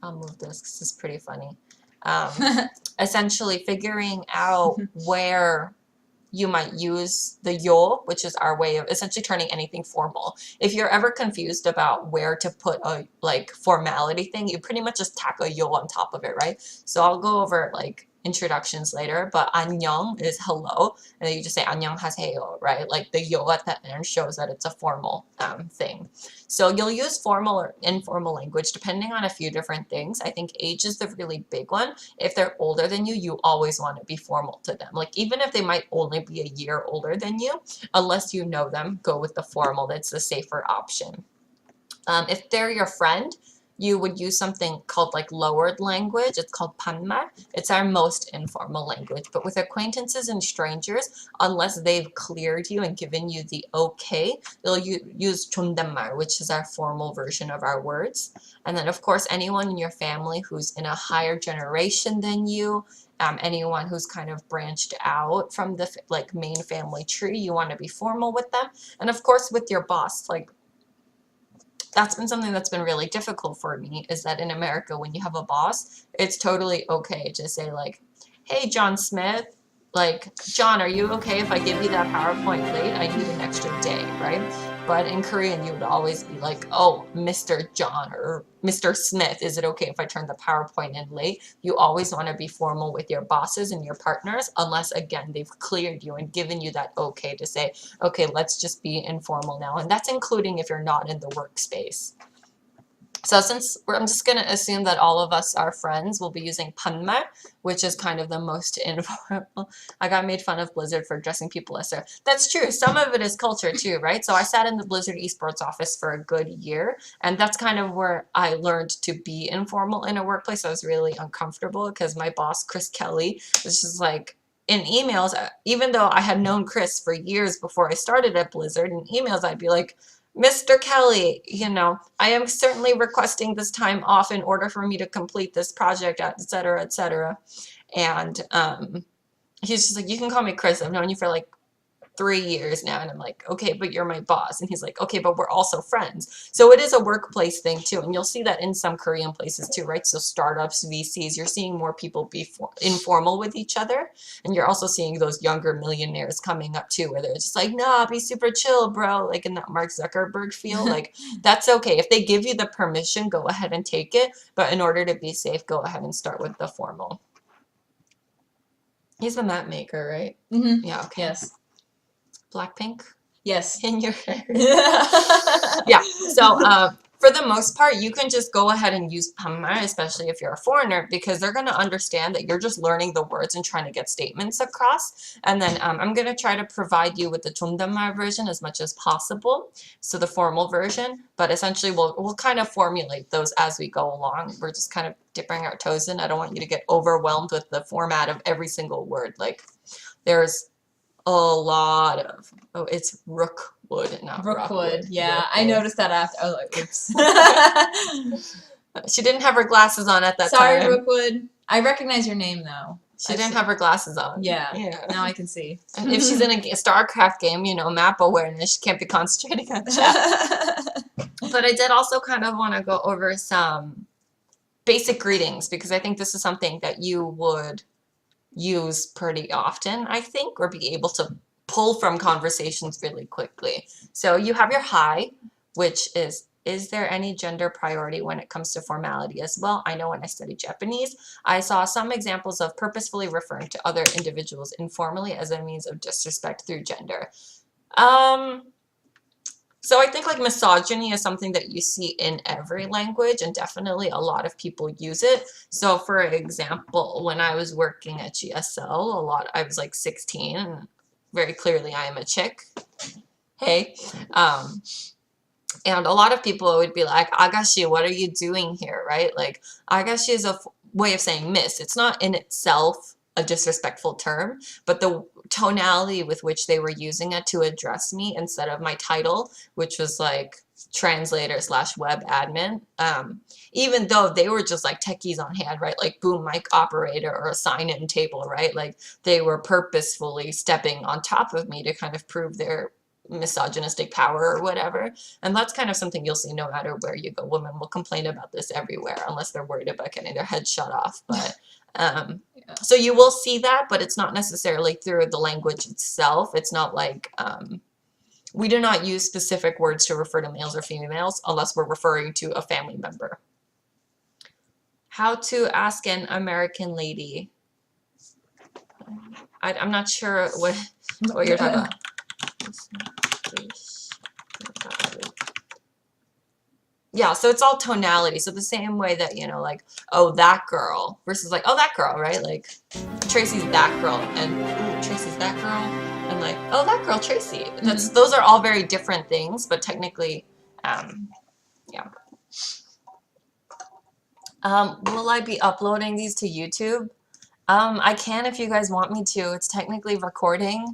I'll move this, this is pretty funny. Essentially figuring out where you might use the yo, which is our way of essentially turning anything formal. If you're ever confused about where to put a like formality thing, you pretty much just tack a yo on top of it, right? So I'll go over like introductions later, but 안녕 is hello, and then you just say 안녕하세요, right? Like the yo at the end shows that it's a formal thing. So you'll use formal or informal language depending on a few different things. I think age is the really big one. If they're older than you always want to be formal to them. Like even if they might only be a year older than you, unless you know them, go with the formal. That's the safer option. If they're your friend, you would use something called like lowered language. It's called 반말. It's our most informal language. But with acquaintances and strangers, unless they've cleared you and given you the okay, they'll use 존댓말, which is our formal version of our words. And then of course, anyone in your family who's in a higher generation than you, anyone who's kind of branched out from the like main family tree, you want to be formal with them. And of course, with your boss, like that's been something that's been really difficult for me, is that in America, when you have a boss, it's totally okay to say like, hey, John Smith, like, John, are you okay if I give you that PowerPoint late? I need an extra day, right? But in Korean, you would always be like, oh, Mr. John or Mr. Smith, is it okay if I turn the PowerPoint in late? You always want to be formal with your bosses and your partners, unless, again, they've cleared you and given you that okay to say, okay, let's just be informal now. And that's including if you're not in the workspace. So since I'm just going to assume that all of us are friends, we'll be using 반말, which is kind of the most informal. I got made fun of Blizzard for dressing people as sir. That's true. Some of it is culture too, right? So I sat in the Blizzard esports office for a good year, and that's kind of where I learned to be informal in a workplace. I was really uncomfortable because my boss, Chris Kelly, was just like, in emails, even though I had known Chris for years before I started at Blizzard, in emails I'd be like, Mr. Kelly, you know, I am certainly requesting this time off in order for me to complete this project, et cetera, et cetera. And he's just like, you can call me Chris. I've known you for like 3 years now. And I'm like, okay, but you're my boss. And he's like, okay, but we're also friends. So it is a workplace thing too. And you'll see that in some Korean places too, right? So startups, VCs, you're seeing more people be informal with each other. And you're also seeing those younger millionaires coming up too, where they're just like, nah, be super chill, bro. Like in that Mark Zuckerberg feel, like that's okay. If they give you the permission, go ahead and take it. But in order to be safe, go ahead and start with the formal. He's the map maker, right? Mm-hmm. Yeah, okay. Yes. Blackpink Yes. in your hair. Yeah. So for the most part, you can just go ahead and use 반말, especially if you're a foreigner, because they're going to understand that you're just learning the words and trying to get statements across. And then I'm going to try to provide you with the 존댓말 version as much as possible, so the formal version. But essentially, we'll kind of formulate those as we go along. We're just kind of dipping our toes in. I don't want you to get overwhelmed with the format of every single word. Like there's a lot of, oh, it's Rookwood, not Rookwood. Yeah, Rookwood. I noticed that after. I was like, oops. She didn't have her glasses on at that Sorry, time. Rookwood. I recognize your name though. She didn't have her glasses on. Yeah. Yeah. Now I can see. And if she's in a StarCraft game, you know, map awareness, she can't be concentrating on chat. But I did also kind of want to go over some basic greetings, because I think this is something that you would use pretty often, I think, or be able to pull from conversations really quickly. So you have your hi, which is there any gender priority when it comes to formality as well? I know when I studied Japanese, I saw some examples of purposefully referring to other individuals informally as a means of disrespect through gender. So I think like misogyny is something that you see in every language, and definitely a lot of people use it. So for example, when I was working at GSL, I was like 16, and very clearly I am a chick. Hey. And a lot of people would be like, Agashi, what are you doing here, right? Like, Agashi is a way of saying miss. It's not in itself a disrespectful term, but the tonality with which they were using it to address me instead of my title, which was like translator / web admin, even though they were just like techies on hand, right? Like boom mic operator or a sign-in table, right? Like they were purposefully stepping on top of me to kind of prove their misogynistic power or whatever. And that's kind of something you'll see no matter where you go. Women will complain about this everywhere unless they're worried about getting their head shut off. But so you will see that, but it's not necessarily through the language itself. It's not like we do not use specific words to refer to males or females unless we're referring to a family member. How to ask an American lady. I'm not sure what you're talking about. Yeah, so it's all tonality. So the same way that, you know, like, oh, that girl versus like, oh, that girl, right? Like, Tracy's that girl and ooh, Tracy's that girl and like, oh, that girl, Tracy. Those are all very different things, but technically, yeah. Will I be uploading these to YouTube? I can if you guys want me to. It's technically recording.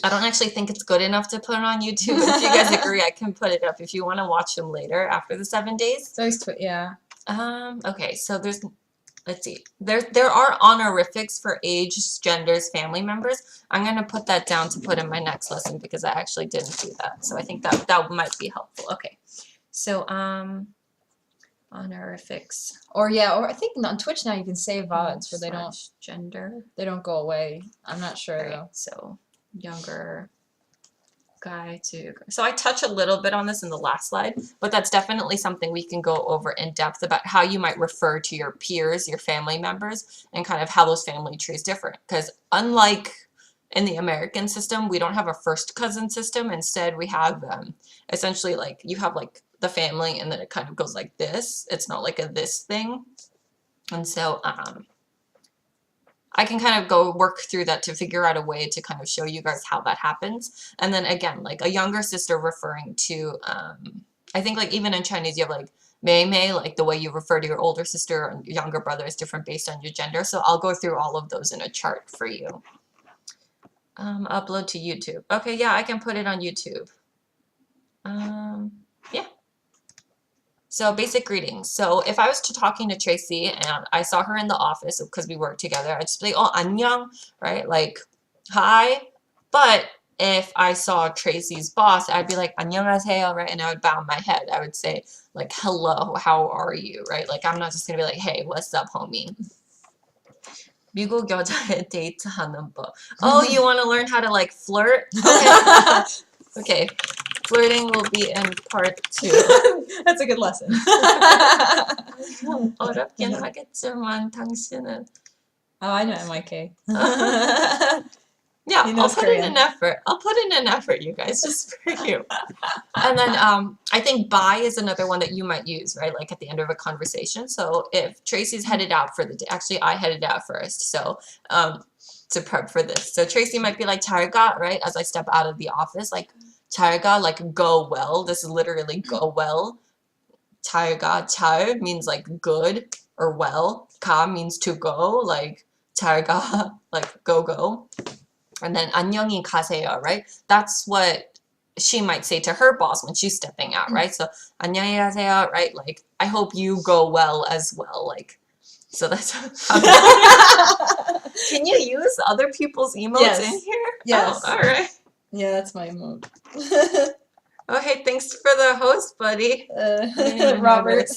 I don't actually think it's good enough to put it on YouTube. But if you guys agree, I can put it up if you want to watch them later after the 7 days. So yeah. Okay, so there's, let's see. There are honorifics for age, genders, family members. I'm gonna put that down to put in my next lesson because I actually didn't do that. So I think that might be helpful. Okay, so honorifics. Or I think on Twitch now you can save VODs so they don't go away. I'm not sure though. So younger guy to so I touch a little bit on this in the last slide, but that's definitely something we can go over in depth about how you might refer to your peers, your family members, and kind of how those family trees differ. Because unlike in the American system, we don't have a first cousin system. Instead, we have essentially like you have like the family and then it kind of goes like this. It's not like a this thing. And so I can kind of go work through that to figure out a way to kind of show you guys how that happens. And then again, like a younger sister referring to, I think like even in Chinese you have like mei mei, like the way you refer to your older sister and your younger brother is different based on your gender. So I'll go through all of those in a chart for you. Upload to YouTube. Okay, yeah, I can put it on YouTube. Yeah. So basic greetings. So if I was talking to Tracy and I saw her in the office because we work together, I'd just be like, oh, 안녕, right? Like, hi. But if I saw Tracy's boss, I'd be like, 안녕하세요, right? And I would bow my head. I would say, like, hello, how are you, right? Like, I'm not just going to be like, hey, what's up, homie? 미국 여자의 데이트하는 법. Oh, you want to learn how to, like, flirt? Okay. Okay. Flirting will be in part 2. That's a good lesson. 어렵긴 하겠지만 당신은. Oh, I know MYK. Yeah, I'll put in an effort. I'll put in an effort, you guys, just for you. And then I think bye is another one that you might use, right? Like at the end of a conversation. So if Tracy's headed out for the day, actually I headed out first. So to prep for this. So Tracy might be like 잘 가, right? As I step out of the office, like 잘 가, like go well. This is literally go well. 잘 가, 잘 means like good or well. 가 means to go, like 잘 가, like go. And then 안녕히 가세요, right? That's what she might say to her boss when she's stepping out, right? So 안녕히 가세요, right? Like I hope you go well as well, like. So that's Can you use other people's emotes in here? Yes. Oh, all right. Yeah, that's my emote. Oh, hey, thanks for the host, buddy. Robert.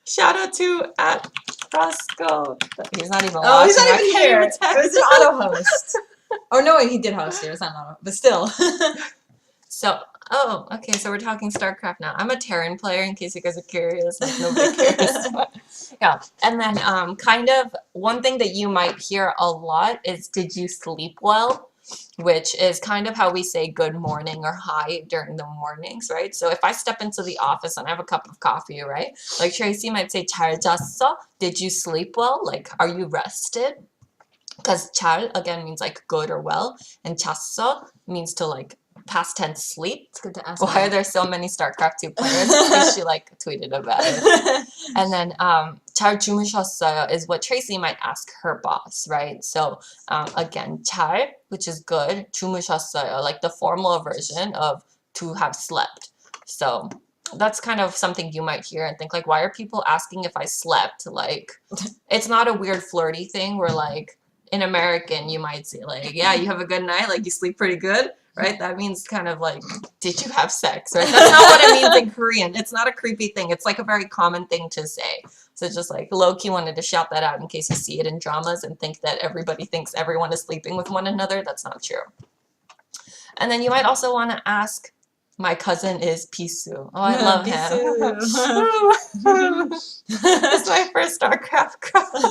Shout out to @Roscoe. He's not even watching. Oh, he's not even here. It was an auto host. Oh no, he did host here. It's not auto, but still. So, oh, okay. So we're talking StarCraft now. I'm a Terran player, in case you guys are curious. Like nobody cares. Yeah, and then kind of one thing that you might hear a lot is "Did you sleep well?" Which is kind of how we say good morning or hi during the mornings, right? So if I step into the office and I have a cup of coffee, right? Like Tracy might say 잘 잤어? Did you sleep well? Like, are you rested? Because 잘 again means like good or well, and 잤어 means to like past tense sleep. It's good to ask. Why are there so many StarCraft 2 players? In case she like tweeted about it. And then 잘 주무셨어요 is what Tracy might ask her boss, right? So again, 잘, which is good, 주무셨어요, like the formal version of to have slept. So that's kind of something you might hear and think like, why are people asking if I slept? Like, it's not a weird flirty thing where like, in American, you might say like, yeah, you have a good night, like you sleep pretty good, right? That means kind of like, did you have sex, right? That's not what it means in Korean. It's not a creepy thing. It's like a very common thing to say. So just like low-key wanted to shout that out in case you see it in dramas and think that everybody thinks everyone is sleeping with one another. That's not true. And then you might also want to ask, my cousin is Pisu. Oh, I love him. That's my first StarCraft crush.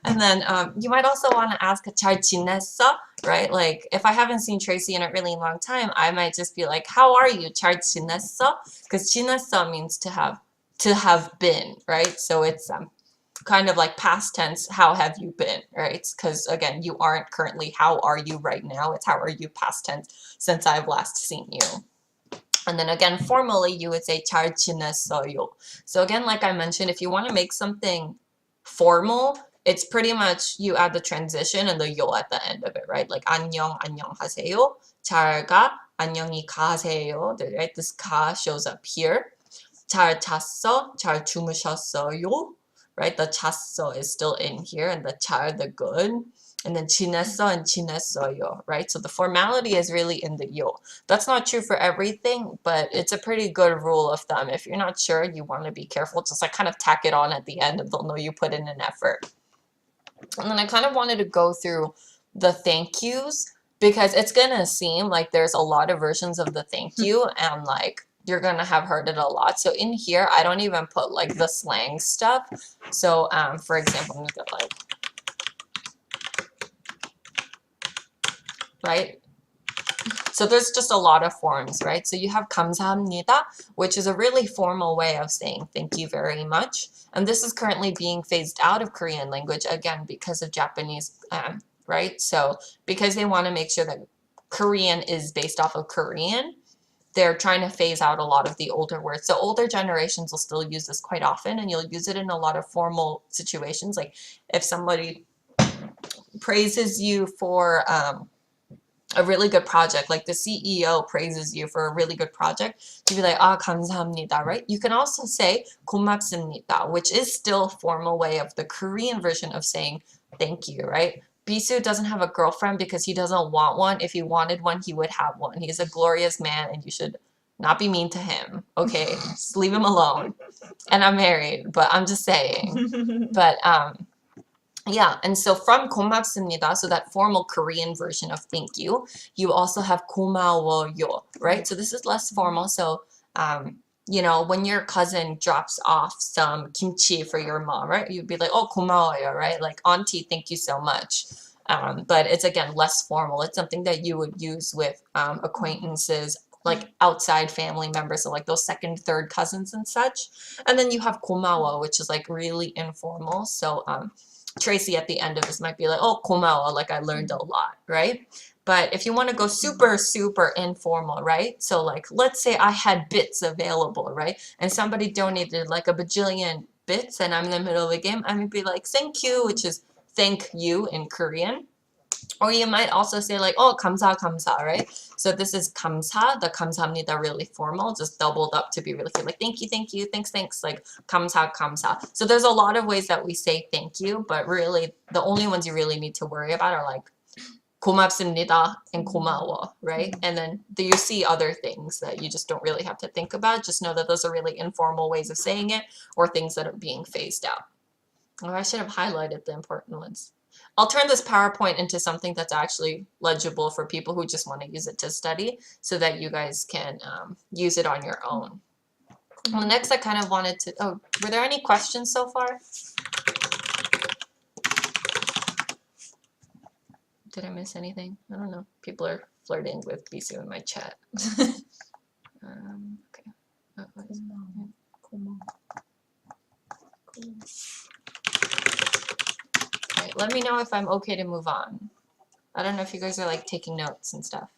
And then you might also want to ask, 잘 지냈어? Right? Like, if I haven't seen Tracy in a really long time, I might just be like, how are you? 잘 지냈어? Because 지냈어 means to have been, right? So it's kind of like past tense, how have you been, right? Because again, you aren't currently, how are you right now? It's how are you past tense since I've last seen you. And then again, formally, you would say 잘 지냈어요. So again, like I mentioned, if you want to make something formal, it's pretty much you add the transition and the 요 at the end of it, right? Like 안녕, 안녕하세요. 잘 가, 안녕히 가세요. Right? This 가 shows up here. 잘 잤어, 잘 주무셨어요. Right? The 잤어 is still in here, and the 잘, the good. And then 지냈어 and 지냈어요, right? So the formality is really in the 요. That's not true for everything, but it's a pretty good rule of thumb. If you're not sure, you want to be careful. Just like kind of tack it on at the end and they'll know you put in an effort. And then I kind of wanted to go through the thank yous because it's going to seem like there's a lot of versions of the thank you and like you're going to have heard it a lot. So in here, I don't even put like the slang stuff. So for example, I'm going to like, right? So there's just a lot of forms, right? So you have 감사합니다, which is a really formal way of saying thank you very much. And this is currently being phased out of Korean language, again, because of Japanese, right? So because they want to make sure that Korean is based off of Korean, they're trying to phase out a lot of the older words. So older generations will still use this quite often, and you'll use it in a lot of formal situations. Like if somebody praises you for a really good project, like the CEO praises you for a really good project, to be like, 감사합니다, right? You can also say 고맙습니다, which is still a formal way of the Korean version of saying thank you, right? Bisu doesn't have a girlfriend because he doesn't want one. If he wanted one, he would have one. He's a glorious man and you should not be mean to him, okay? Just leave him alone. And I'm married, but I'm just saying. But yeah, and so from 고맙습니다, so that formal Korean version of thank you, you also have 고마워요, right? So this is less formal. So, you know, when your cousin drops off some kimchi for your mom, right? You'd be like, oh, 고마워요, right? Like, auntie, thank you so much. But it's, again, less formal. It's something that you would use with acquaintances, like outside family members, so like those second, third cousins and such. And then you have 고마워, which is like really informal. So, Tracy at the end of this might be like, oh, 고마워, like I learned a lot, right? But if you want to go super, super informal, right? So like, let's say I had bits available, right? And somebody donated like a bajillion bits and I'm in the middle of a game, I would be like, thank you, which is thank you in Korean. Or you might also say like, oh, 감사, 감사, right? So this is 감사, the 감사합니다 really formal, just doubled up to be really clear. Like, thank you, thanks, thanks, like 감사, 감사. So there's a lot of ways that we say thank you, but really the only ones you really need to worry about are like 고맙습니다 and 고마워, right? And then you see other things that you just don't really have to think about. Just know that those are really informal ways of saying it or things that are being phased out. Oh, I should have highlighted the important ones. I'll turn this PowerPoint into something that's actually legible for people who just want to use it to study so that you guys can use it on your own. Well, next I kind of wanted to, oh, were there any questions so far? Did I miss anything? I don't know. People are flirting with Bisu in my chat. Okay. Alright, let me know if I'm okay to move on. I don't know if you guys are like taking notes and stuff.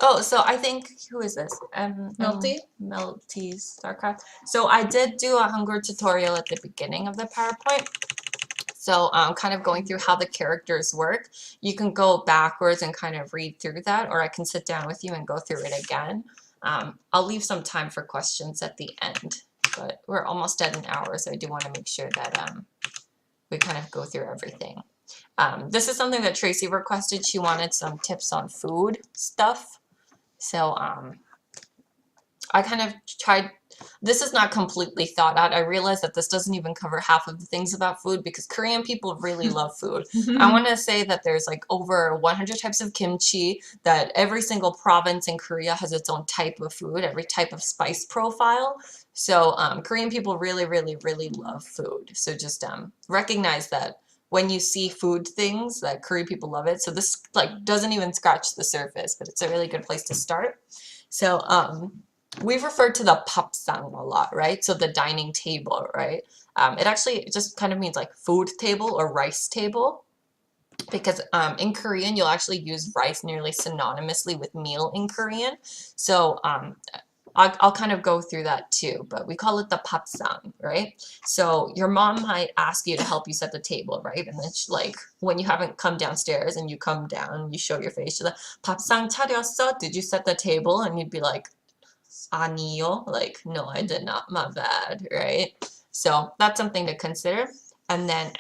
Oh, so I think, who is this? Melty? Melty's StarCraft. So I did do a Hangul tutorial at the beginning of the PowerPoint. So kind of going through how the characters work. You can go backwards and kind of read through that, or I can sit down with you and go through it again. I'll leave some time for questions at the end. but we're almost at an hour, so I do want to make sure that we kind of go through everything. This is something that Tracy requested. She wanted some tips on food stuff. So I kind of tried. This is not completely thought out. I realized that this doesn't even cover half of the things about food because Korean people really love food. I want to say that there's like over 100 types of kimchi, that every single province in Korea has its own type of food, every type of spice profile. So Korean people really, really, really love food. So just recognize that when you see food things, that Korean people love it. So this like doesn't even scratch the surface, but it's a really good place to start. So we've referred to the papsang a lot, right? So the dining table, right? It actually just kind of means like food table or rice table, because in Korean you'll actually use rice nearly synonymously with meal in Korean. So I'll kind of go through that too, but we call it the papsang, right? So your mom might ask you to help you set the table, right? And then like when you haven't come downstairs and you come down, you show your face, she's like, papsang 차렸어? Did you set the table? And you'd be like, 아니요, like, no, I did not, my bad, right? So that's something to consider. And then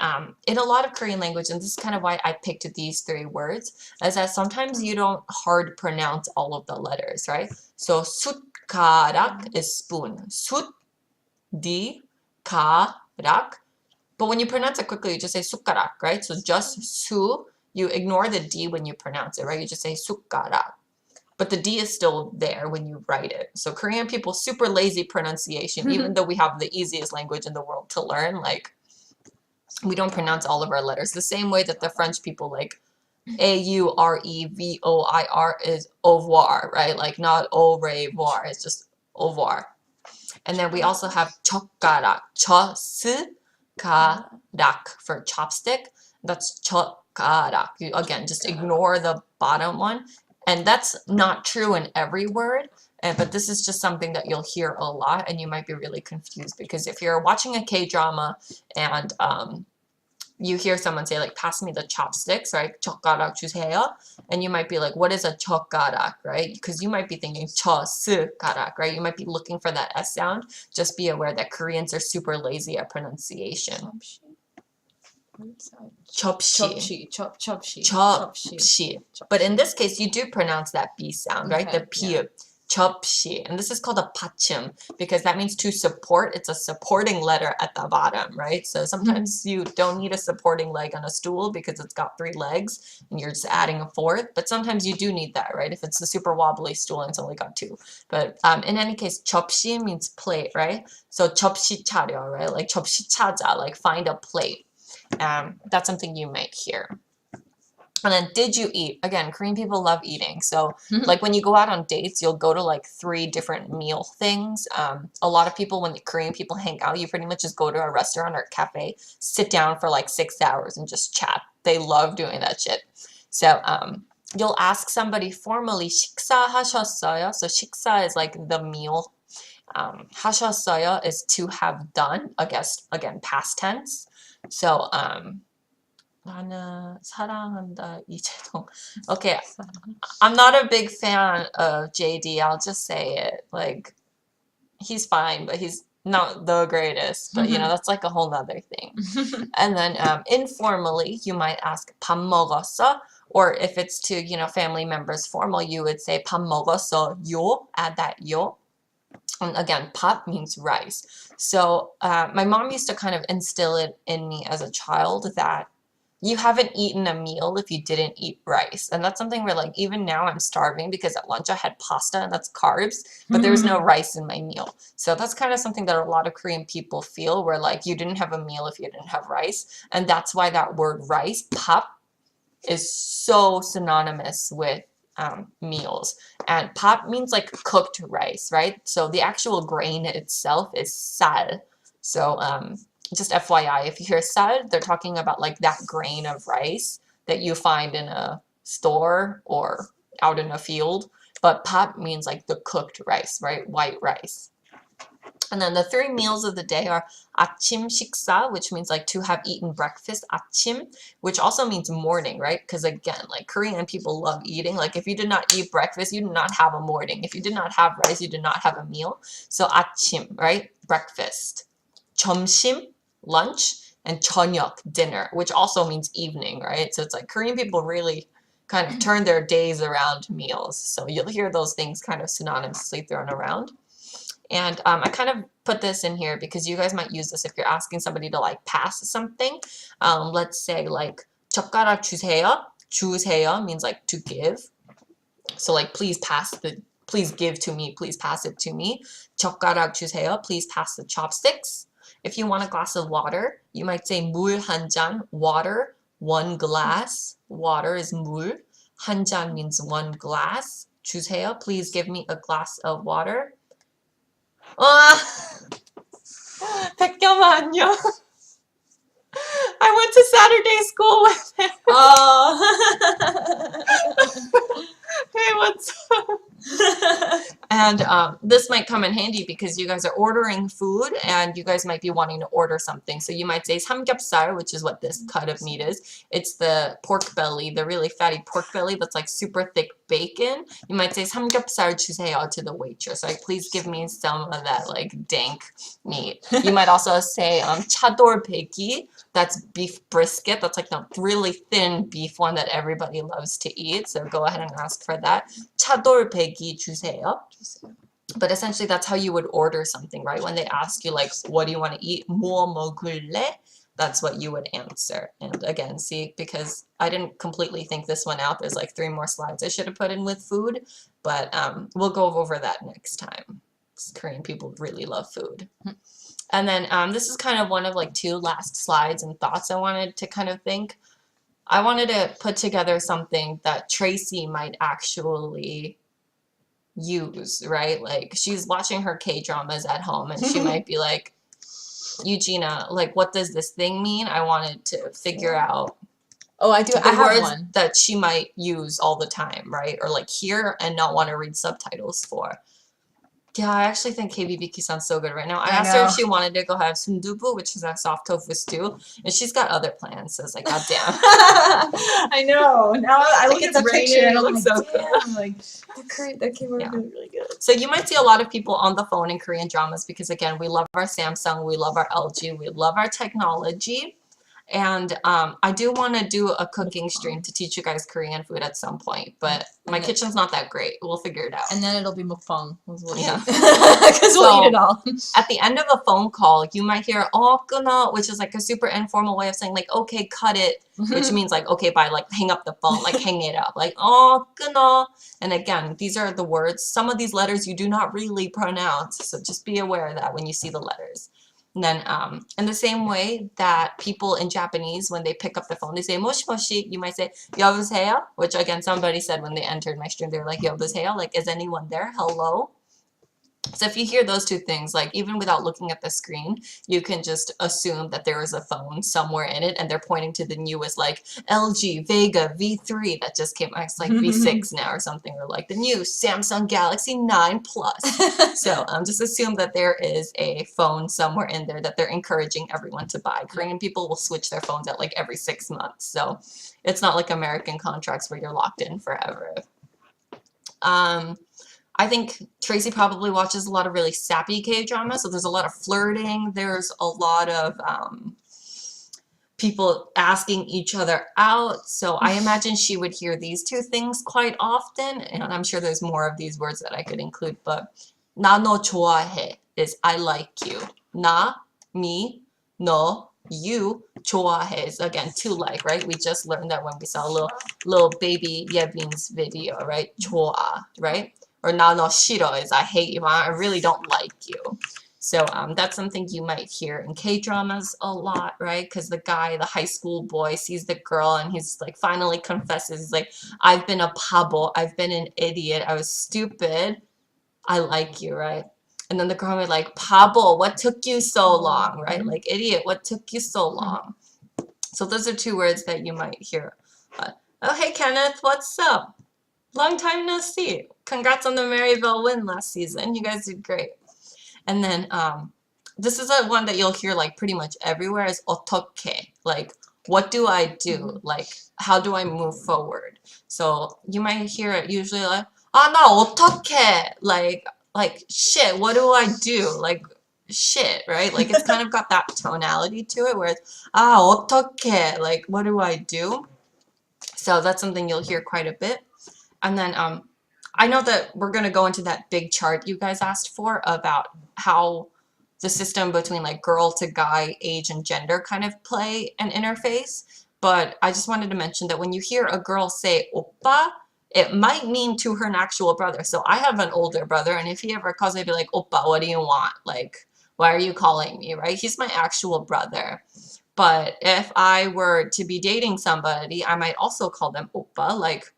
in a lot of Korean language, and this is kind of why I picked these 3 words, is that sometimes you don't hard pronounce all of the letters, right? So 숟가락 is spoon. 숟, di, 가락. But when you pronounce it quickly, you just say 숟가락, right? So just su, you ignore the D when you pronounce it, right? You just say 숟가락. But the D is still there when you write it. So Korean people, super lazy pronunciation, even though we have the easiest language in the world to learn, like, we don't pronounce all of our letters. The same way that the French people, like, A-U-R-E-V-O-I-R is au revoir, right? Like, not au revoir, it's just au revoir. And then we also have 젓가락, 젓가락 for chopstick. That's 젓가락. You, again, just ignore the bottom one. And that's not true in every word, but this is just something that you'll hear a lot, and you might be really confused because if you're watching a K-drama and you hear someone say like, pass me the chopsticks, right? 젓가락 주세요. And you might be like, what is a 젓가락, right? Because you might be thinking 젓가락, right? You might be looking for that S sound. Just be aware that Koreans are super lazy at pronunciation. 접시. 접시. But in this case, you do pronounce that B sound, right? Okay, The P. 접시. And this is called a 받침 because that means to support. It's a supporting letter at the bottom, right? So sometimes you don't need a supporting leg on a stool because it's got 3 legs and you're just adding a 4th. But sometimes you do need that, right? If it's a super wobbly stool and it's only got 2. But in any case, 접시 means plate, right? So 접시 차려, right? Like 접시 찾아, like find a plate. That's something you might hear. And then did you eat? Again, Korean people love eating. So like when you go out on dates, you'll go to like 3 different meal things. A lot of people, when the Korean people hang out, you pretty much just go to a restaurant or cafe, sit down for like 6 hours and just chat. They love doing that shit. So you'll ask somebody formally, 식사하셨어요? So 식사 is like the meal. 하셨어요 is to have done, I guess, again, past tense. So, 나는 사랑한다 이재동. Okay, I'm not a big fan of JD. I'll just say it. Like, he's fine, but he's not the greatest. But, you know, that's like a whole nother thing. And then informally, you might ask 밥 먹었어? Or if it's to, you know, family members formal, you would say 밥 먹었어요? Add that 요. And again, 밥 means rice. So my mom used to kind of instill it in me as a child that you haven't eaten a meal if you didn't eat rice. And that's something where like even now I'm starving because at lunch I had pasta and that's carbs, but there was no rice in my meal. So that's kind of something that a lot of Korean people feel where like you didn't have a meal if you didn't have rice. And that's why that word rice, 밥, is so synonymous with meals. And 밥 means like cooked rice, right? So the actual grain itself is 쌀. So just FYI, if you hear 쌀, they're talking about like that grain of rice that you find in a store or out in a field. But 밥 means like the cooked rice, right? White rice. And then the 3 meals of the day are 아침 식사, which means like to have eaten breakfast, 아침, which also means morning, right? Because again, like Korean people love eating. Like if you did not eat breakfast, you did not have a morning. If you did not have rice, you did not have a meal. So 아침, right? Breakfast. 점심, lunch, and 저녁, dinner, which also means evening, right? So it's like Korean people really kind of turn their days around meals. So you'll hear those things kind of synonymously thrown around. And I kind of put this in here because you guys might use this if you're asking somebody to like pass something. Let's say like 젓가락 주세요. 주세요 means like to give. So like please give to me, please pass it to me. 젓가락 주세요. Please pass the chopsticks. If you want a glass of water, you might say 물 한 잔, water, 1 glass. Water is 물. 한 잔 means 1 glass. 주세요. Please give me a glass of water. 백겸아 안녕. I went to Saturday school with him. Oh. Hey, what's up? And this might come in handy because you guys are ordering food and you guys might be wanting to order something. So you might say 삼겹살, which is what this cut of meat is. It's the pork belly, the really fatty pork belly that's like super thick bacon. You might say 삼겹살 주세요 to the waitress. Like, please give me some of that like dank meat. You might also say 차돌배기. That's beef brisket. That's like the really thin beef one that everybody loves to eat. So go ahead and ask for that. 차돌배기 주세요. But essentially that's how you would order something, right? When they ask you like, what do you want to eat? 뭐 먹을래? That's what you would answer. And again, see, because I didn't completely think this one out. There's like 3 more slides I should have put in with food, but we'll go over that next time. Korean people really love food. And then this is kind of one of like 2 last slides and thoughts I wanted to kind of think. I wanted to put together something that Tracy might actually use, right? Like she's watching her K-dramas at home and she might be like, Yugina, like what does this thing mean? I wanted to figure out I have words one. that she might use all the time, right? Or like hear and not want to read subtitles for. Yeah, I actually think KBBQ sounds so good right now. I asked her if she wanted to go have sundubu, which is a soft tofu stew, and she's got other plans. So it's like, God damn. I know. Now I look at the picture and I'm like, so damn, like that came out really good. So you might see a lot of people on the phone in Korean dramas because again, we love our Samsung, we love our LG, we love our technology. And I do want to do a cooking stream to teach you guys Korean food at some point, but my kitchen's not that great. We'll figure it out. And then it'll be mukbang. Yeah. Because we'll eat it all. At the end of a phone call, you might hear 끊어, which is like a super informal way of saying like, okay, cut it, which means like, okay, bye, like hang up the phone, like hang it up, like 끊어. And again, these are the words. Some of these letters you do not really pronounce, so just be aware of that when you see the letters. And then in the same way that people in Japanese, when they pick up the phone, they say moshi moshi, you might say 여보세요, which again, somebody said when they entered my stream, they were like 여보세요, like is anyone there? Hello? So if you hear those 2 things, like even without looking at the screen, you can just assume that there is a phone somewhere in it and they're pointing to the newest like LG Vega V3 that just came out. It's like V6 now or something, or like the new Samsung Galaxy 9 Plus. So just assume that there is a phone somewhere in there that they're encouraging everyone to buy. Korean people will switch their phones out like every 6 months. So it's not like American contracts where you're locked in forever. I think Tracy probably watches a lot of really sappy K-dramas, so there's a lot of flirting, there's a lot of people asking each other out, so I imagine she would hear these 2 things quite often, and I'm sure there's more of these words that I could include, but 나 너 좋아해 is I like you. 나, me, 너, you, 좋아해 is again to like, right? We just learned that when we saw a little baby Yebin's video, right? 좋아, right? Or 나 너 싫어 is I hate you, I really don't like you. So that's something you might hear in K-dramas a lot, right? Because the guy, the high school boy, sees the girl and he's like finally confesses. He's like, I've been a 바보, I've been an idiot, I was stupid, I like you, right? And then the girl would be like, 바보, what took you so long, right? Like, idiot, what took you so long? So those are 2 words that you might hear. Oh, hey, Kenneth, what's up? Long time no see. Congrats on the Maryville win last season. You guys did great. And then this is a one that you'll hear like pretty much everywhere is 어떻게, like what do I do, like how do I move forward. So you might hear it usually like 아 나 어떡해, like shit, what do I do, like shit, right? Like it's kind of got that tonality to it where it's 아 어떡해, like what do I do. So that's something you'll hear quite a bit. And then I know that we're going to go into that big chart you guys asked for about how the system between like girl to guy, age and gender kind of play an interface. But I just wanted to mention that when you hear a girl say oppa, it might mean to her an actual brother. So I have an older brother, and if he ever calls me, I'd be like, oppa, what do you want? Like, why are you calling me, right? He's my actual brother. But if I were to be dating somebody, I might also call them oppa, like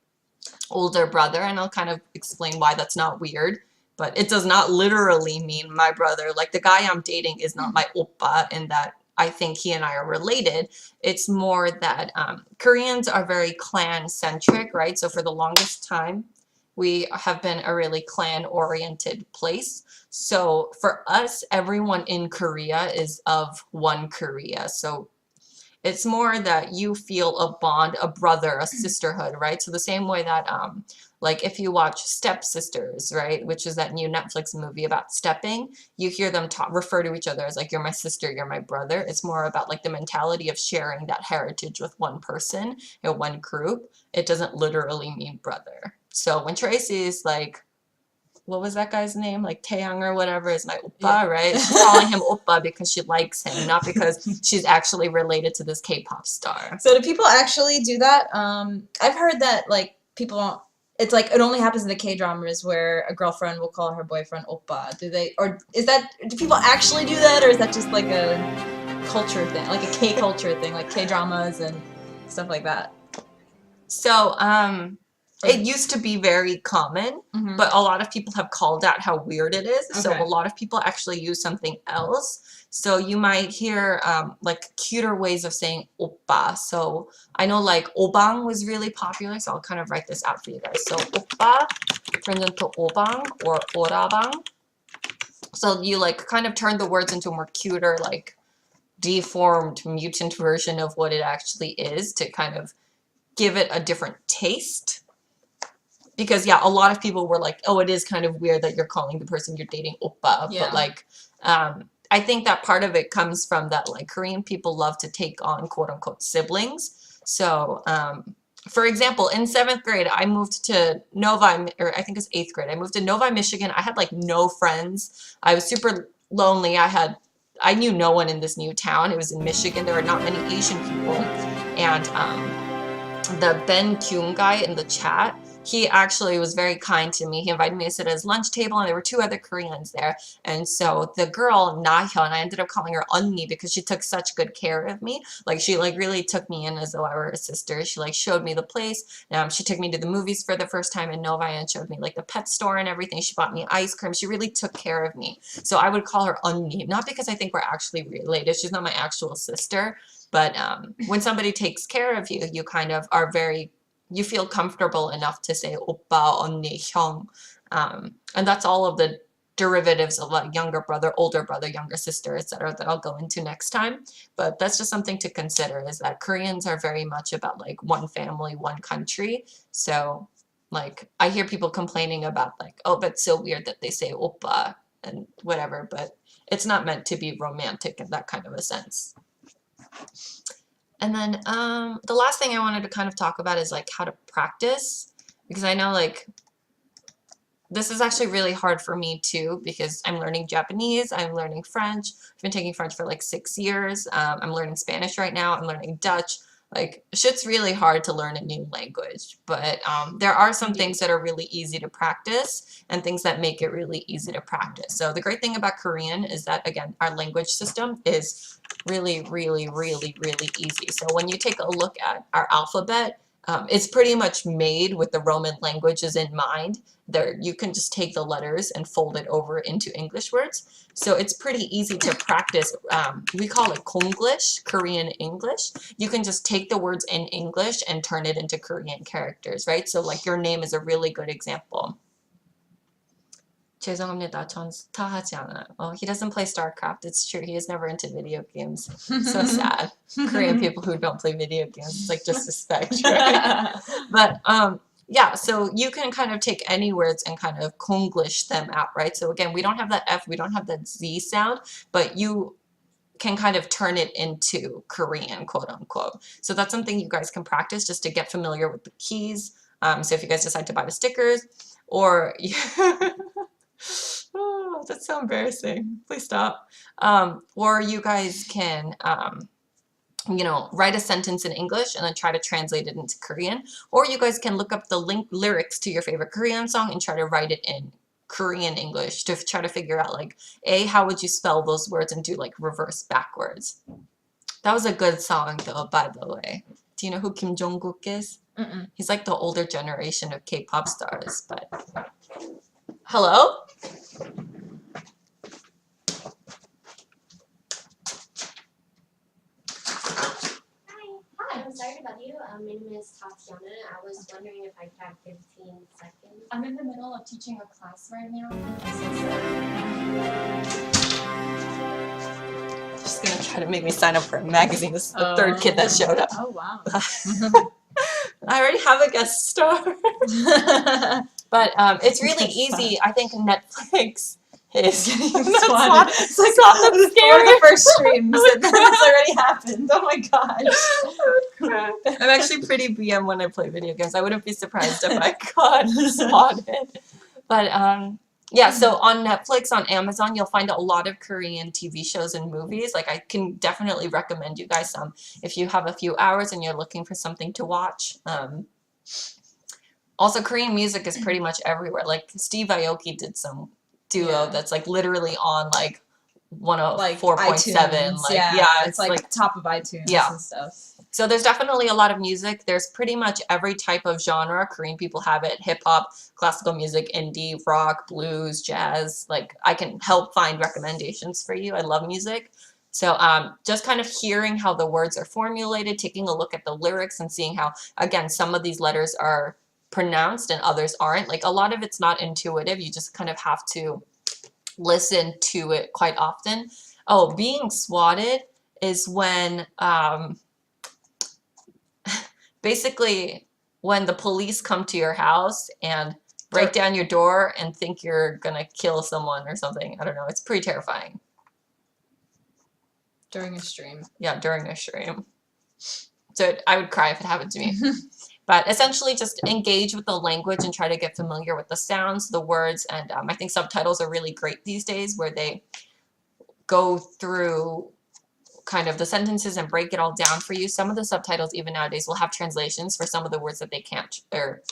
older brother, and I'll kind of explain why that's not weird. But it does not literally mean my brother. Like the guy I'm dating is not my oppa in that I think he and I are related. It's more that Koreans are very clan-centric, right? So for the longest time, we have been a really clan-oriented place. So for us, everyone in Korea is of one Korea. So it's more that you feel a bond, a brother, a sisterhood, right? So the same way that, like if you watch Step Sisters, right, which is that new Netflix movie about stepping, you hear them refer to each other as like, you're my sister, you're my brother. It's more about like the mentality of sharing that heritage with one person or one group. It doesn't literally mean brother. So when Tracy's like, what was that guy's name? Like Taeyang or whatever is my oppa, right? She's calling him oppa because she likes him, not because she's actually related to this K-pop star. So do people actually do that? I've heard that like people, it's like it only happens in the K-dramas where a girlfriend will call her boyfriend oppa. Do they, or is that, do people actually do that, or is that just like a culture thing, like a K-culture thing, like K-dramas and stuff like that? So, it used to be very common, but a lot of people have called out how weird it is. So a lot of people actually use something else. So you might hear like cuter ways of saying oppa. So I know like obang was really popular. So I'll kind of write this out for you guys. So oppa turns into obang or orabang. So you like kind of turn the words into a more cuter, like deformed mutant version of what it actually is to kind of give it a different taste. Because, yeah, a lot of people were like, oh, it is kind of weird that you're calling the person you're dating oppa. Yeah. But, like, I think that part of it comes from that, like, Korean people love to take on, quote-unquote, siblings. So, for example, in 7th grade, I moved to Novi, or I think it was 8th grade. I moved to Novi, Michigan. I had, like, no friends. I was super lonely. I knew no one in this new town. It was in Michigan. There were not many Asian people. And the Ben Kyung guy in the chat, he actually was very kind to me. He invited me to sit at his lunch table, and there were 2 other Koreans there. And so the girl, Na-hyun, I ended up calling her Unni because she took such good care of me. Like, she, like, really took me in as though I were a sister. She, like, showed me the place. She took me to the movies for the first time in Novi and showed me, like, the pet store and everything. She bought me ice cream. She really took care of me. So I would call her Unni, not because I think we're actually related. She's not my actual sister. But when somebody takes care of you, you kind of are very... you feel comfortable enough to say oppa, 언니, 형. And that's all of the derivatives of like younger brother, older brother, younger sister, etc. that I'll go into next time. But that's just something to consider, is that Koreans are very much about like one family, one country. So like I hear people complaining about like, oh, but it's so weird that they say oppa and whatever, but it's not meant to be romantic in that kind of a sense. And then the last thing I wanted to kind of talk about is like how to practice, because I know like this is actually really hard for me too, because I'm learning Japanese, I'm learning French. I've been taking French for like 6 years. I'm learning Spanish right now. I'm learning Dutch. Like shit's really hard to learn a new language, but there are some things that are really easy to practice and things that make it really easy to practice. So the great thing about Korean is that, again, our language system is really, really, really, really easy. So when you take a look at our alphabet, it's pretty much made with the Roman languages in mind. There, you can just take the letters and fold it over into English words. So it's pretty easy to practice. We call it Konglish, Korean English. You can just take the words in English and turn it into Korean characters, right? So like your name is a really good example. 죄송합니다. 전 스타 하지 않아요. Oh, he doesn't play StarCraft. It's true. He is never into video games. So sad. Korean people who don't play video games. It's like disrespect, right? But yeah, so you can kind of take any words and kind of Konglish them out, right? So again, we don't have that F, we don't have that Z sound, but you can kind of turn it into Korean, quote unquote. So that's something you guys can practice just to get familiar with the keys. So if you guys decide to buy the stickers, or oh, that's so embarrassing. Please stop. Or you guys can, you know, write a sentence in English and then try to translate it into Korean. Or you guys can look up the lyrics to your favorite Korean song and try to write it in Korean English to try to figure out, like, A, how would you spell those words, and do like reverse backwards. That was a good song though, by the way. Do you know who Kim Jong-kook is? Mm-mm. He's like the older generation of K-pop stars, but... Hello? Hi, I'm sorry to bother you. My name is Tatiana. I was wondering if I could have 15 seconds. I'm in the middle of teaching a class right now. I'm so sorry. She's gonna try to make me sign up for a magazine. This is the third kid that showed up. Oh, wow. I already have a guest star. But it's really easy. I think Netflix is getting Swatted. It's like one of the first streams that's already happened. Oh my gosh. I'm actually pretty BM when I play video games. I wouldn't be surprised if I got spotted. But yeah, so on Netflix, on Amazon, you'll find a lot of Korean TV shows and movies. Like, I can definitely recommend you guys some if you have a few hours and you're looking for something to watch. Also, Korean music is pretty much everywhere. Like, Steve Aoki did some duo that's like literally on like 104.7. Like, yeah, it's like top of iTunes and stuff. So there's definitely a lot of music. There's pretty much every type of genre. Korean people have it. Hip hop, classical music, indie, rock, blues, jazz. Like, I can help find recommendations for you. I love music. So just kind of hearing how the words are formulated, taking a look at the lyrics and seeing how, again, some of these letters are pronounced and others aren't. Like, a lot of it's not intuitive. You just kind of have to listen to it quite often. Oh, being swatted is when basically when the police come to your house and break down your door and think you're gonna kill someone or something. I don't know. It's pretty terrifying. During a stream. Yeah, during a stream. So I would cry if it happened to me. But essentially just engage with the language and try to get familiar with the sounds, the words, and I think subtitles are really great these days where they go through kind of the sentences and break it all down for you. Some of the subtitles even nowadays will have translations for some of the words that they can't, or,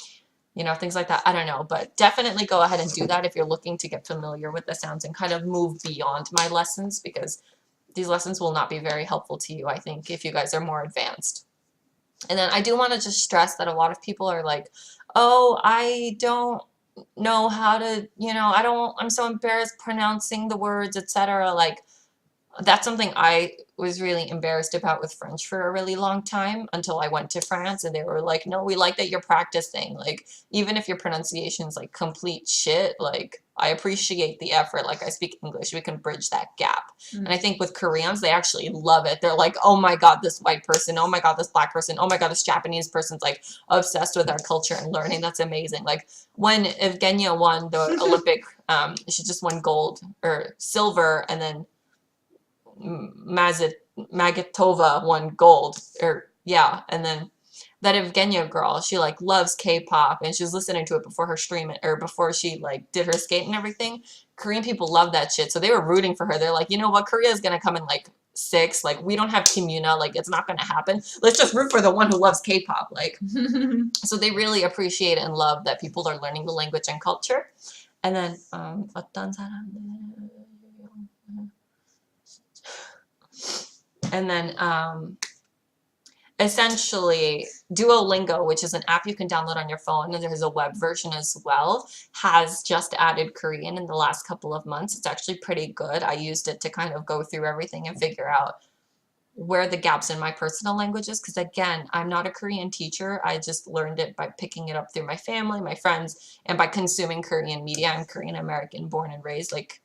you know, things like that. I don't know, but definitely go ahead and do that if you're looking to get familiar with the sounds and kind of move beyond my lessons, because these lessons will not be very helpful to you, I think, if you guys are more advanced. And then I do want to just stress that a lot of people are like, oh, I don't know how to, you know, I'm so embarrassed pronouncing the words, etc. Like, that's something I was really embarrassed about with French for a really long time until I went to France and they were like, no, we like that you're practicing. Like, even if your pronunciation's like complete shit, like, I appreciate the effort. Like, I speak English, we can bridge that gap. And I think with Koreans, they actually love it. They're like, oh my God, this white person, oh my God, this black person, oh my God, this Japanese person's like obsessed with our culture and learning. That's amazing. Like, when Yugina won the Olympic, she just won gold or silver, and then Magitova won gold, or yeah, and then that Yugina girl, she like loves K-pop and she was listening to it before her stream, or before she like did her skate and everything. Korean people love that shit, so they were rooting for her. They're like, you know what, Korea is gonna come in like 6, like, we don't have Kim Yuna, like, it's not gonna happen. Let's just root for the one who loves K-pop, like. So they really appreciate and love that people are learning the language and culture. And then 어떤 사람들. And then essentially Duolingo, which is an app you can download on your phone, and there's a web version as well, has just added Korean in the last couple of months. It's actually pretty good. I used it to kind of go through everything and figure out where the gaps in my personal languages, because again, I'm not a Korean teacher. I just learned it by picking it up through my family, my friends, and by consuming Korean media. I'm Korean American, born and raised, like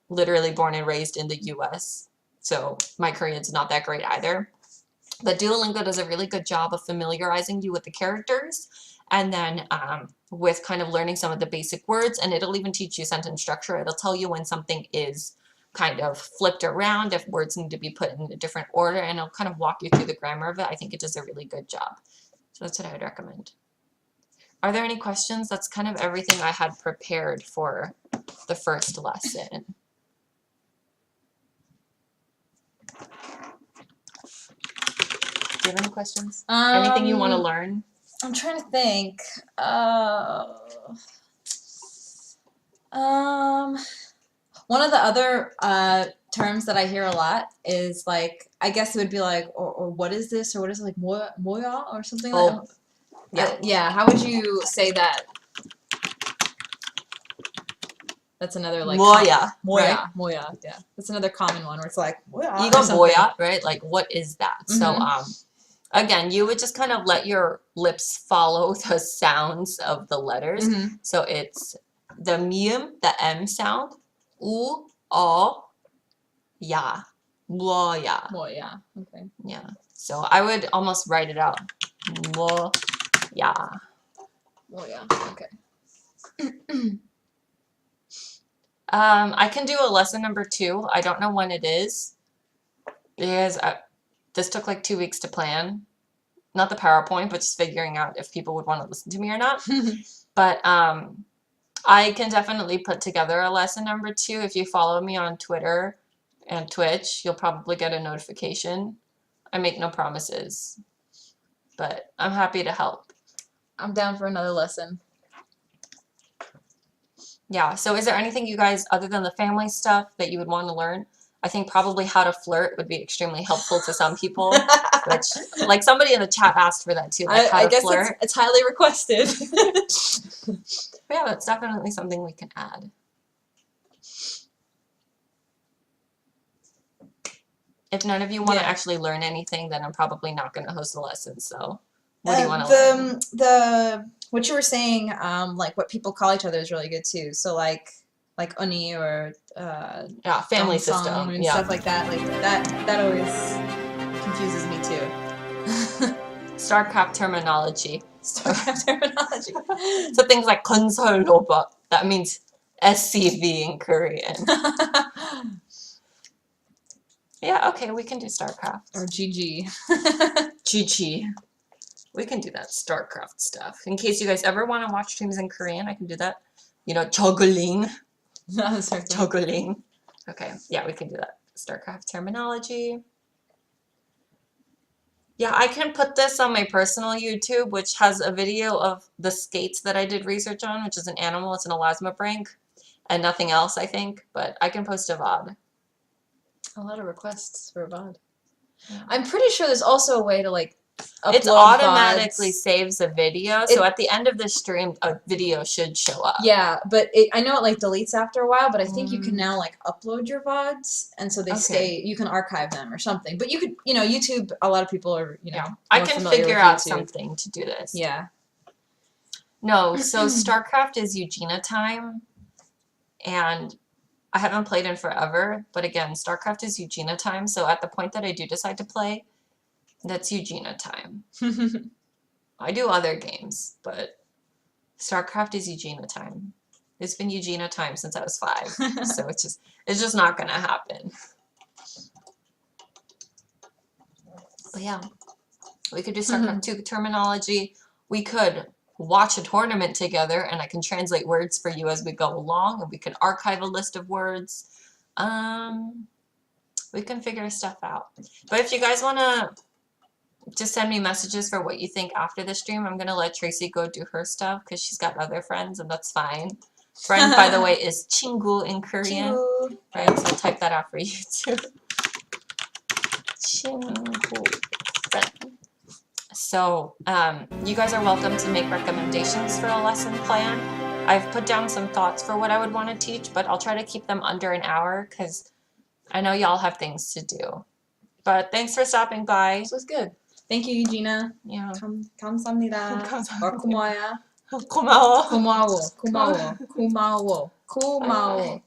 literally born and raised in the US. So my Korean's not that great either. But Duolingo does a really good job of familiarizing you with the characters, and then with kind of learning some of the basic words, and it'll even teach you sentence structure. It'll tell you when something is kind of flipped around, if words need to be put in a different order, and it'll kind of walk you through the grammar of it. I think it does a really good job. So that's what I would recommend. Are there any questions? That's kind of everything I had prepared for the first lesson. Do you have any questions? Anything you want to learn? I'm trying to think. One of the other terms that I hear a lot is like, I guess it would be like, or what is this, or what is it, like moya or something like that? Yeah. Yeah. How would you say that? That's another like Moya. moya, Right? moya. Yeah, that's another common one where it's like moya. You or go something. moya, right? Like, what is that? So again, you would just kind of let your lips follow the sounds of the letters. So it's the mium, the M sound, u, o, ya, moya. Moya. Okay. Yeah. So I would almost write it out. Moya. Moya. Okay. I can do a lesson number 2. I don't know when it is because this took like 2 weeks to plan. Not the PowerPoint, but just figuring out if people would want to listen to me or not. But I can definitely put together a lesson number 2. If you follow me on Twitter and Twitch, you'll probably get a notification. I make no promises, but I'm happy to help. I'm down for another lesson. Yeah, so is there anything you guys, other than the family stuff, that you would want to learn? I think probably how to flirt would be extremely helpful to some people, which, like, somebody in the chat asked for that too, like how I to guess flirt. it's highly requested. But yeah, that's definitely something we can add. If none of you want to actually learn anything, then I'm probably not going to host a lesson, so what do you want to learn? What you were saying, like what people call each other is really good too. So like oni or Yeah, family dong-song system. and Yeah. stuff like that. Like that always confuses me too. StarCraft terminology. StarCraft terminology. So things like 건설 로봇, that means SCV in Korean. Yeah, okay, we can do StarCraft. Or GG. GG. We can do that StarCraft stuff. In case you guys ever want to watch streams in Korean, I can do that. You know, juggling. Juggling. Okay, yeah, we can do that. StarCraft terminology. Yeah, I can put this on my personal YouTube, which has a video of the skates that I did research on, which is an animal. It's an elasmobranch, and nothing else, I think. But I can post a VOD. A lot of requests for a VOD. Yeah. I'm pretty sure there's also a way to like upload It automatically VODs. saves a video, so at the end of the stream, a video should show up. Yeah, but I know it like deletes after a while, but I think you can now like upload your VODs, and so they stay. You can archive them or something. But you could, you know, YouTube. A lot of people are, you know, Yeah, I can figure out something to do this. Yeah. No, so StarCraft is Yugina time, and I haven't played in forever. But again, StarCraft is Yugina time, so at the point that I do decide to play, that's Yugina time. I do other games, but StarCraft is Yugina time. It's been Yugina time since I was 5, so it's just not gonna happen. But yeah, we could do StarCraft 2 terminology. We could watch a tournament together, and I can translate words for you as we go along, and we can archive a list of words. We can figure stuff out. But if you guys want to just send me messages for what you think after the stream, I'm going to let Tracy go do her stuff because she's got other friends, and that's fine. Friend, by the way, is 친구 in Korean. 친구. Right, so I'll type that out for you too. 친구. Friend. So, you guys are welcome to make recommendations for a lesson plan. I've put down some thoughts for what I would want to teach, but I'll try to keep them under an hour because I know y'all have things to do. But thanks for stopping by. This was good. Thank you, Yugina. Yeah. 감사합니다. 감사합니다. Or 고마워요. 고마워. 고마워. 고마워. 고마워. 고마워.